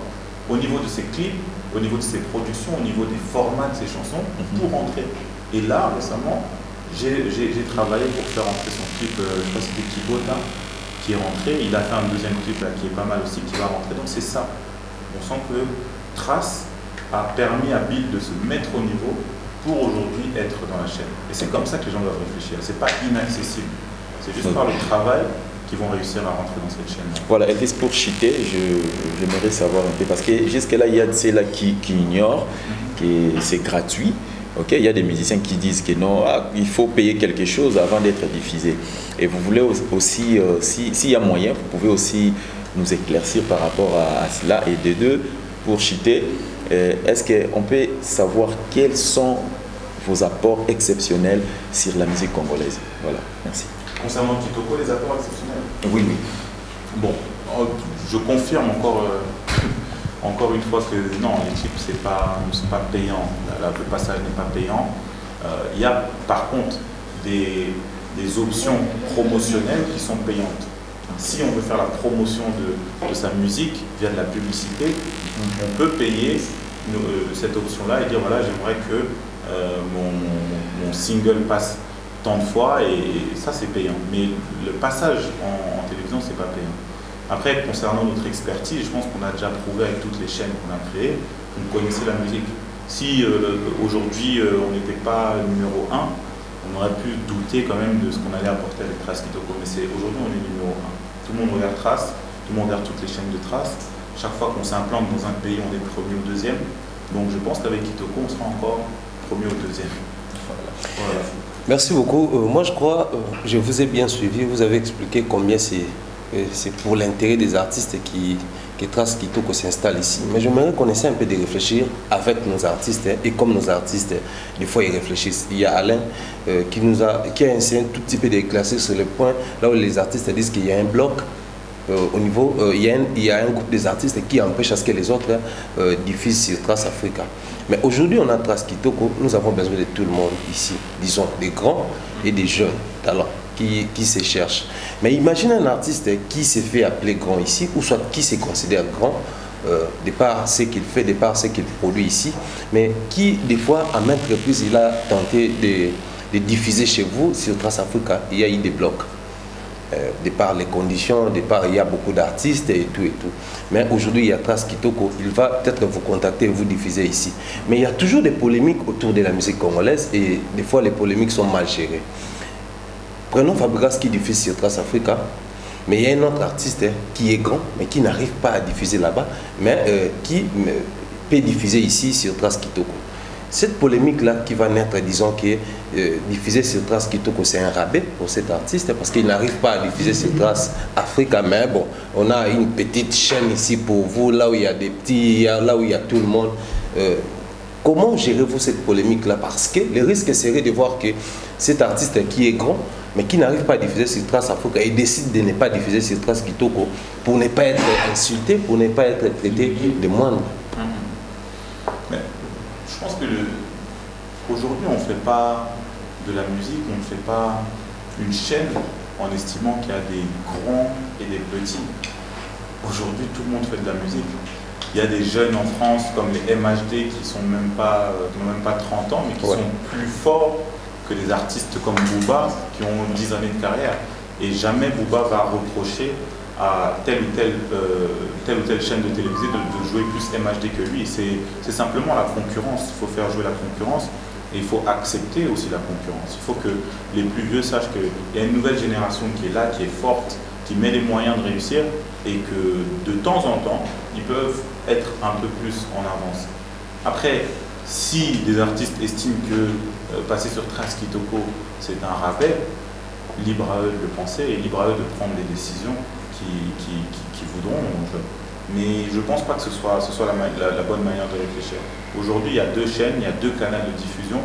au niveau de ses clips, au niveau de ses productions, au niveau des formats de ses chansons pour rentrer. Et là, récemment, j'ai travaillé pour faire rentrer son clip, je crois que c'était Kibota, qui est rentré. Il a fait un deuxième clip là, qui est pas mal aussi, qui va rentrer. Donc c'est ça. On sent que Trace a permis à Bill de se mettre au niveau pour aujourd'hui être dans la chaîne. Et c'est comme ça que les gens doivent réfléchir. C'est pas inaccessible. C'est juste par le travail qu'ils vont réussir à rentrer dans cette chaîne. Voilà, Elvis, pour chiter, j'aimerais savoir un peu, parce que jusque-là, il y a ceux-là qui ignorent que c'est gratuit. Okay, il y a des musiciens qui disent que non, il faut payer quelque chose avant d'être diffusé. Et vous voulez aussi, s'il y a moyen, vous pouvez aussi nous éclaircir par rapport à cela. Et de deux, pour chiter, est-ce qu'on peut savoir quels sont vos apports exceptionnels sur la musique congolaise? Voilà, merci. Concernant Kitoko, les apports exceptionnels? Oui, oui. Bon, je confirme encore une fois que non, les clips ne sont pas payants, le passage n'est pas payant. Il y a par contre des options promotionnelles qui sont payantes. Si on veut faire la promotion de sa musique via de la publicité, on peut payer cette option-là et dire voilà, j'aimerais que mon single passe tant de fois et ça c'est payant. Mais le passage en télévision, c'est pas payant. Après, concernant notre expertise, je pense qu'on a déjà prouvé avec toutes les chaînes qu'on a créées qu'on connaissait la musique. Si aujourd'hui on n'était pas numéro 1, on aurait pu douter quand même de ce qu'on allait apporter avec Trace Kitoko. Mais aujourd'hui on est numéro 1. Tout le monde regarde Trace, tout le monde regarde toutes les chaînes de Trace. Chaque fois qu'on s'implante dans un pays, on est premier ou deuxième. Donc je pense qu'avec Kitoko, on sera encore premier ou deuxième. Voilà. Merci beaucoup. Moi je crois, je vous ai bien suivi, vous avez expliqué combien c'est pour l'intérêt des artistes qui Trace Kitoko s'installe ici. Mais j'aimerais qu'on essaie un peu de réfléchir avec nos artistes et comme nos artistes, des fois ils réfléchissent. Il y a Alain qui a essayé un tout petit peu d'éclaircir sur le point là où les artistes disent qu'il y a un bloc au niveau, il y a un groupe des artistes qui empêche à ce que les autres diffusent sur Trace Africa. Mais aujourd'hui, on a Trace Kitoko, nous avons besoin de tout le monde ici, disons des grands et des jeunes talents qui se cherchent. Mais imagine un artiste qui s'est fait appeler grand ici, ou soit qui se considère grand, de par ce qu'il fait, de par ce qu'il produit ici, mais qui, des fois, à maintes reprises, il a tenté de diffuser chez vous, sur Trace Africa, il y a eu des blocs. De par les conditions, de par il y a beaucoup d'artistes et tout et tout. Mais aujourd'hui, il y a Trace Kitoko, il va peut-être vous contacter et vous diffuser ici. Mais il y a toujours des polémiques autour de la musique congolaise et des fois, les polémiques sont mal gérées. Prenons Fabregas qui diffuse sur Trace Africa. Mais il y a un autre artiste qui est grand, mais qui n'arrive pas à diffuser là-bas, mais qui peut diffuser ici sur Trace Kitoko. Cette polémique-là qui va naître, disons que diffuser sur Trace Kitoko, c'est un rabais pour cet artiste, parce qu'il n'arrive pas à diffuser sur Trace Africa. Mais bon, on a une petite chaîne ici pour vous, là où il y a des petits, là où il y a tout le monde. Comment gérez-vous cette polémique-là? Parce que le risque serait de voir que cet artiste qui est grand, mais qui n'arrive pas à diffuser sur Trace Africa et décide de ne pas diffuser sur Trace Kitoko pour ne pas être insulté, pour ne pas être traité de moindre. Mais je pense que aujourd'hui, on ne fait pas de la musique, on ne fait pas une chaîne en estimant qu'il y a des grands et des petits. Aujourd'hui, tout le monde fait de la musique. Il y a des jeunes en France comme les MHD qui n'ont même pas 30 ans, mais qui sont plus forts que des artistes comme Booba qui ont 10 années de carrière. Et jamais Booba va reprocher à telle ou telle chaîne de télévision de jouer plus MHD que lui. C'est simplement la concurrence. Il faut faire jouer la concurrence et il faut accepter aussi la concurrence. Il faut que les plus vieux sachent qu'il y a une nouvelle génération qui est là, qui est forte, qui met les moyens de réussir et que de temps en temps, ils peuvent être un peu plus en avance. Après, si des artistes estiment que passer sur Trace Kitoko, c'est un rabais, libre à eux de le penser et libre à eux de prendre des décisions qui voudront. Mais je ne pense pas que ce soit la bonne manière de réfléchir. Aujourd'hui, il y a 2 chaînes, il y a 2 canaux de diffusion.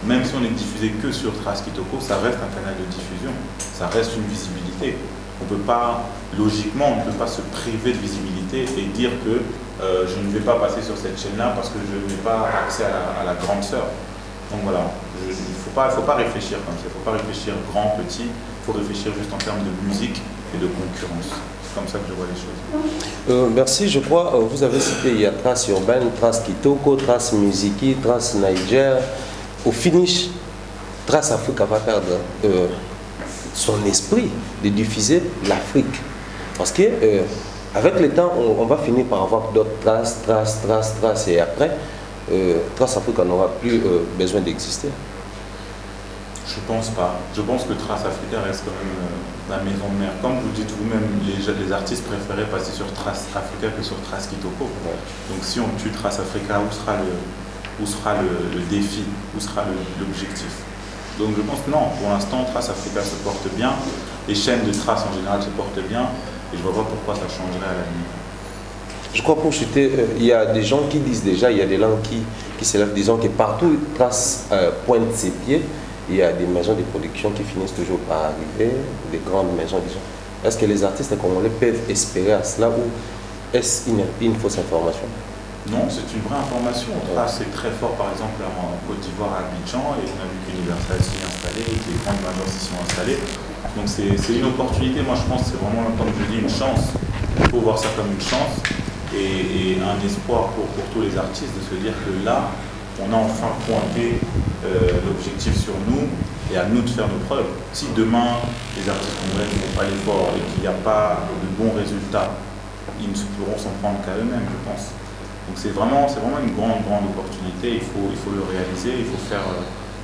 Même si on est diffusé que sur Trace Kitoko, ça reste un canal de diffusion. Ça reste une visibilité. On peut pas, logiquement, on ne peut pas se priver de visibilité et dire que je ne vais pas passer sur cette chaîne-là parce que je n'ai pas accès à la grande sœur. Donc voilà, il ne faut pas réfléchir comme ça, il ne faut pas réfléchir grand, petit, il faut réfléchir juste en termes de musique et de concurrence. C'est comme ça que je vois les choses. Merci, je crois, vous avez cité, il y a Trace Urbaine, Trace Kitoko, Trace Musiki, Trace Niger. Au finish, Trace Africa va perdre son esprit de diffuser l'Afrique. Parce que avec le temps, on va finir par avoir d'autres traces, et après, Trace Africa n'aura plus besoin d'exister. Je pense pas. Je pense que Trace Africa reste quand même la maison mère. Comme vous dites vous-même, les artistes préféraient passer sur Trace Africa que sur Trace Kitoko. Ouais. Donc si on tue Trace Africa, où sera le défi? Où sera l'objectif? Donc je pense que non, pour l'instant, Trace Africa se porte bien. Les chaînes de Trace en général se portent bien. Et je ne vois pas pourquoi ça changerait à l'avenir. Je crois pour chuter, il y a des gens qui disent déjà, il y a des langues qui s'élèvent, disons que partout où Trace pointe ses pieds, il y a des maisons de production qui finissent toujours par arriver, des grandes maisons, disons. Est-ce que les artistes congolais peuvent espérer à cela ou est-ce une fausse information? Non, c'est une vraie information. Trace est très fort, par exemple, en Côte d'Ivoire, à Abidjan, et on a vu qu'Universal s'y est installé, que les grandes majors s'y sont installées. Donc c'est une opportunité, moi je pense que c'est vraiment, comme je dis, une chance. Il faut voir ça comme une chance et un espoir pour tous les artistes de se dire que là, on a enfin pointé l'objectif sur nous et à nous de faire nos preuves. Si demain, les artistes congolais ne font pas l'effort et qu'il n'y a pas de bons résultats, ils ne pourront s'en prendre qu'à eux-mêmes, je pense. Donc c'est vraiment une grande opportunité, il faut le réaliser, il faut faire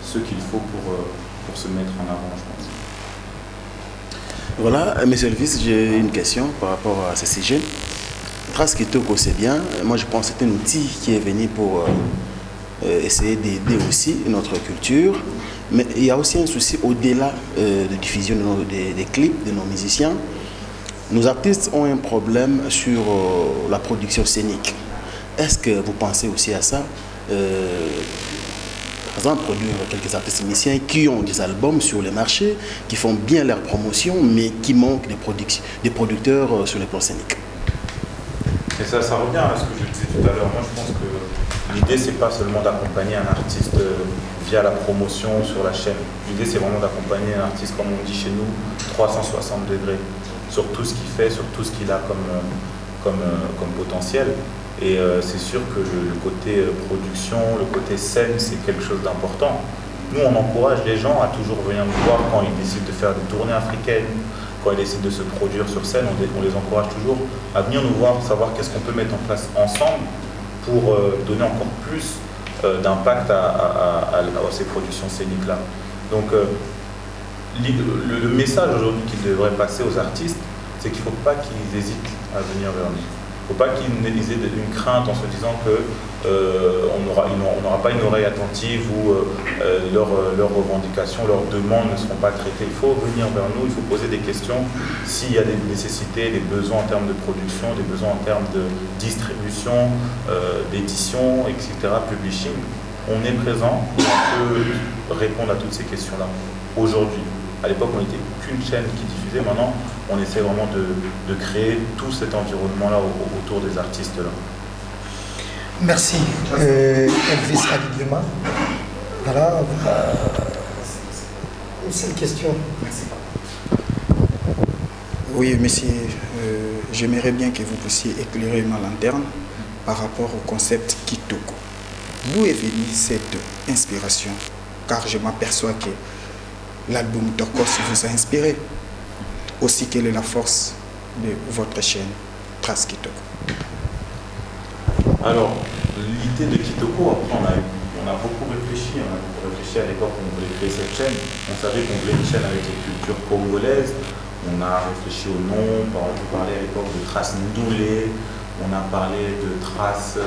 ce qu'il faut pour se mettre en avant, je pense. Voilà, monsieur Elvis, j'ai une question par rapport à ce sujet. Trace Kitoko, c'est bien. Moi, je pense que c'est un outil qui est venu pour essayer d'aider aussi notre culture. Mais il y a aussi un souci au-delà de diffusion des clips de nos musiciens. Nos artistes ont un problème sur la production scénique. Est-ce que vous pensez aussi à ça? Par exemple, produire quelques artistes musiciens qui ont des albums sur les marchés, qui font bien leur promotion, mais qui manquent des producteurs sur les plans scéniques. Et ça revient à ce que je disais tout à l'heure. Moi, je pense que L'idée, c'est pas seulement d'accompagner un artiste via la promotion sur la chaîne. L'idée, c'est vraiment d'accompagner un artiste, comme on dit chez nous, 360 degrés, sur tout ce qu'il fait, sur tout ce qu'il a comme potentiel. Et c'est sûr que le côté production, le côté scène, c'est quelque chose d'important. Nous, on encourage les gens à toujours venir nous voir quand ils décident de faire des tournées africaines, quand ils décident de se produire sur scène, on les encourage toujours à venir nous voir, savoir qu'est-ce qu'on peut mettre en place ensemble pour donner encore plus d'impact à ces productions scéniques-là. Donc le message aujourd'hui qu'il devrait passer aux artistes, c'est qu'il ne faut pas qu'ils hésitent à venir vers nous. Il ne faut pas qu'ils aient une crainte en se disant qu'on n'aura pas une oreille attentive ou leurs revendications, leurs demandes ne seront pas traitées. Il faut venir vers nous, il faut poser des questions s'il y a des nécessités, des besoins en termes de production, des besoins en termes de distribution, d'édition, etc., publishing. On est présent, on peut répondre à toutes ces questions-là aujourd'hui. À l'époque, on n'était qu'une chaîne qui diffusait. Maintenant, on essaie vraiment de créer tout cet environnement-là autour des artistes-là. Merci, Elvis Adidiema. Voilà, une seule question. Merci. Oui, monsieur, j'aimerais bien que vous puissiez éclairer ma lanterne par rapport au concept Kitoko. D'où est venue cette inspiration? Car je m'aperçois que l'album Tokos vous a inspiré. Aussi, quelle est la force de votre chaîne Trace Kitoko? Alors, l'idée de Kitoko, après, on a beaucoup réfléchi. On a beaucoup réfléchi à l'époque où on voulait créer cette chaîne. On savait qu'on voulait une chaîne avec les cultures congolaises. On a réfléchi au nom. On parlait à l'époque de Trace Ndoulé. On a parlé de Trace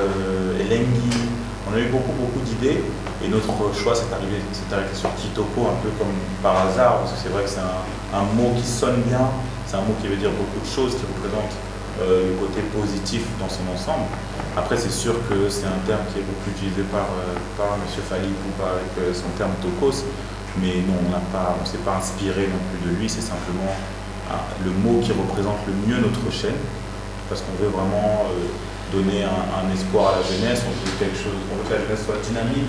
Elengi. On a eu beaucoup d'idées. Et notre choix s'est arrêté sur Kitoko un peu comme par hasard, parce que c'est vrai que c'est un mot qui sonne bien, c'est un mot qui veut dire beaucoup de choses, qui représente le côté positif dans son ensemble. Après, c'est sûr que c'est un terme qui est beaucoup utilisé par M. Fali ou avec son terme Tokos, mais non, on ne s'est pas inspiré non plus de lui, c'est simplement le mot qui représente le mieux notre chaîne, parce qu'on veut vraiment donner un espoir à la jeunesse, on veut que la jeunesse soit dynamique,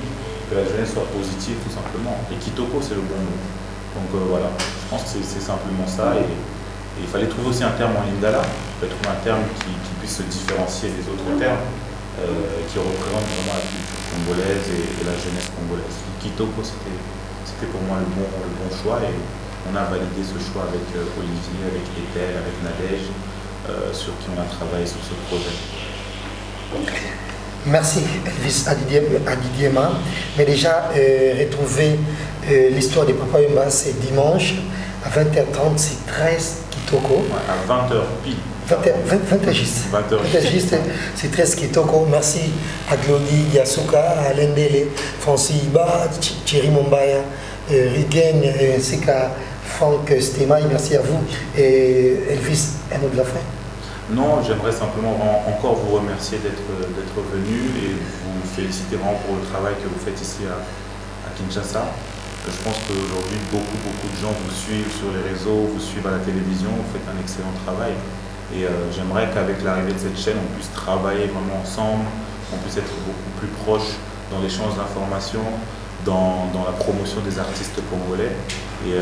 que la jeunesse soit positive tout simplement. Et Kitoko, c'est le bon mot. Donc voilà, je pense que c'est simplement ça. Et il fallait trouver aussi un terme en lingala, il fallait trouver un terme qui puisse se différencier des autres termes, qui représente vraiment la culture congolaise et la jeunesse congolaise. Kitoko, c'était pour moi le bon choix, et on a validé ce choix avec Olivier, avec Ethel, avec Nadège, sur qui on a travaillé sur ce projet. Merci Elvis Adidiema. Mais déjà, retrouver l'histoire de Papa Wemba, c'est dimanche à 20h30, c'est 13 Kitoko. Ouais, à 20h pile. 20h juste. 20h juste, c'est 13 Kitoko. Merci à Glody Yasuka, à Alain Dele, Francis Iba, Thierry Mombaya, Rigen, ainsi qu'à Franck Stemaï. Merci à vous. Et Elvis, un mot de la fin? Non, j'aimerais simplement encore vous remercier d'être venu et vous féliciter vraiment pour le travail que vous faites ici à Kinshasa. Je pense qu'aujourd'hui, beaucoup de gens vous suivent sur les réseaux, vous suivent à la télévision, vous faites un excellent travail. Et j'aimerais qu'avec l'arrivée de cette chaîne, on puisse travailler vraiment ensemble, on puisse être beaucoup plus proche dans l'échange d'informations, dans la promotion des artistes congolais. Et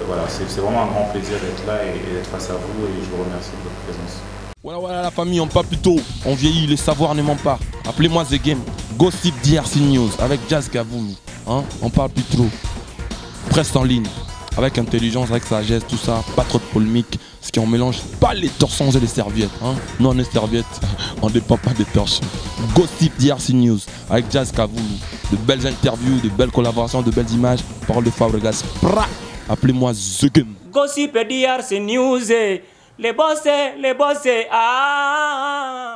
voilà, c'est vraiment un grand plaisir d'être là et d'être face à vous, et je vous remercie de votre présence. Voilà la famille, on parle plus tôt, on vieillit, les savoirs ne mentent pas. Appelez-moi The Game, Gossip DRC News avec Jazz Gavoulou. Hein? On parle plus trop. Presse en ligne, avec intelligence, avec sagesse, tout ça, pas trop de polémique, parce qu'on mélange pas les torchons et les serviettes. Hein? Nous on est serviettes, on ne dépend pas des torchons. Gossip DRC News avec Jazz Gavoulou. De belles interviews, de belles collaborations, de belles images. Parole de Fabregas. Appelez-moi The Game. Gossip DRC News. Les bossés, ah.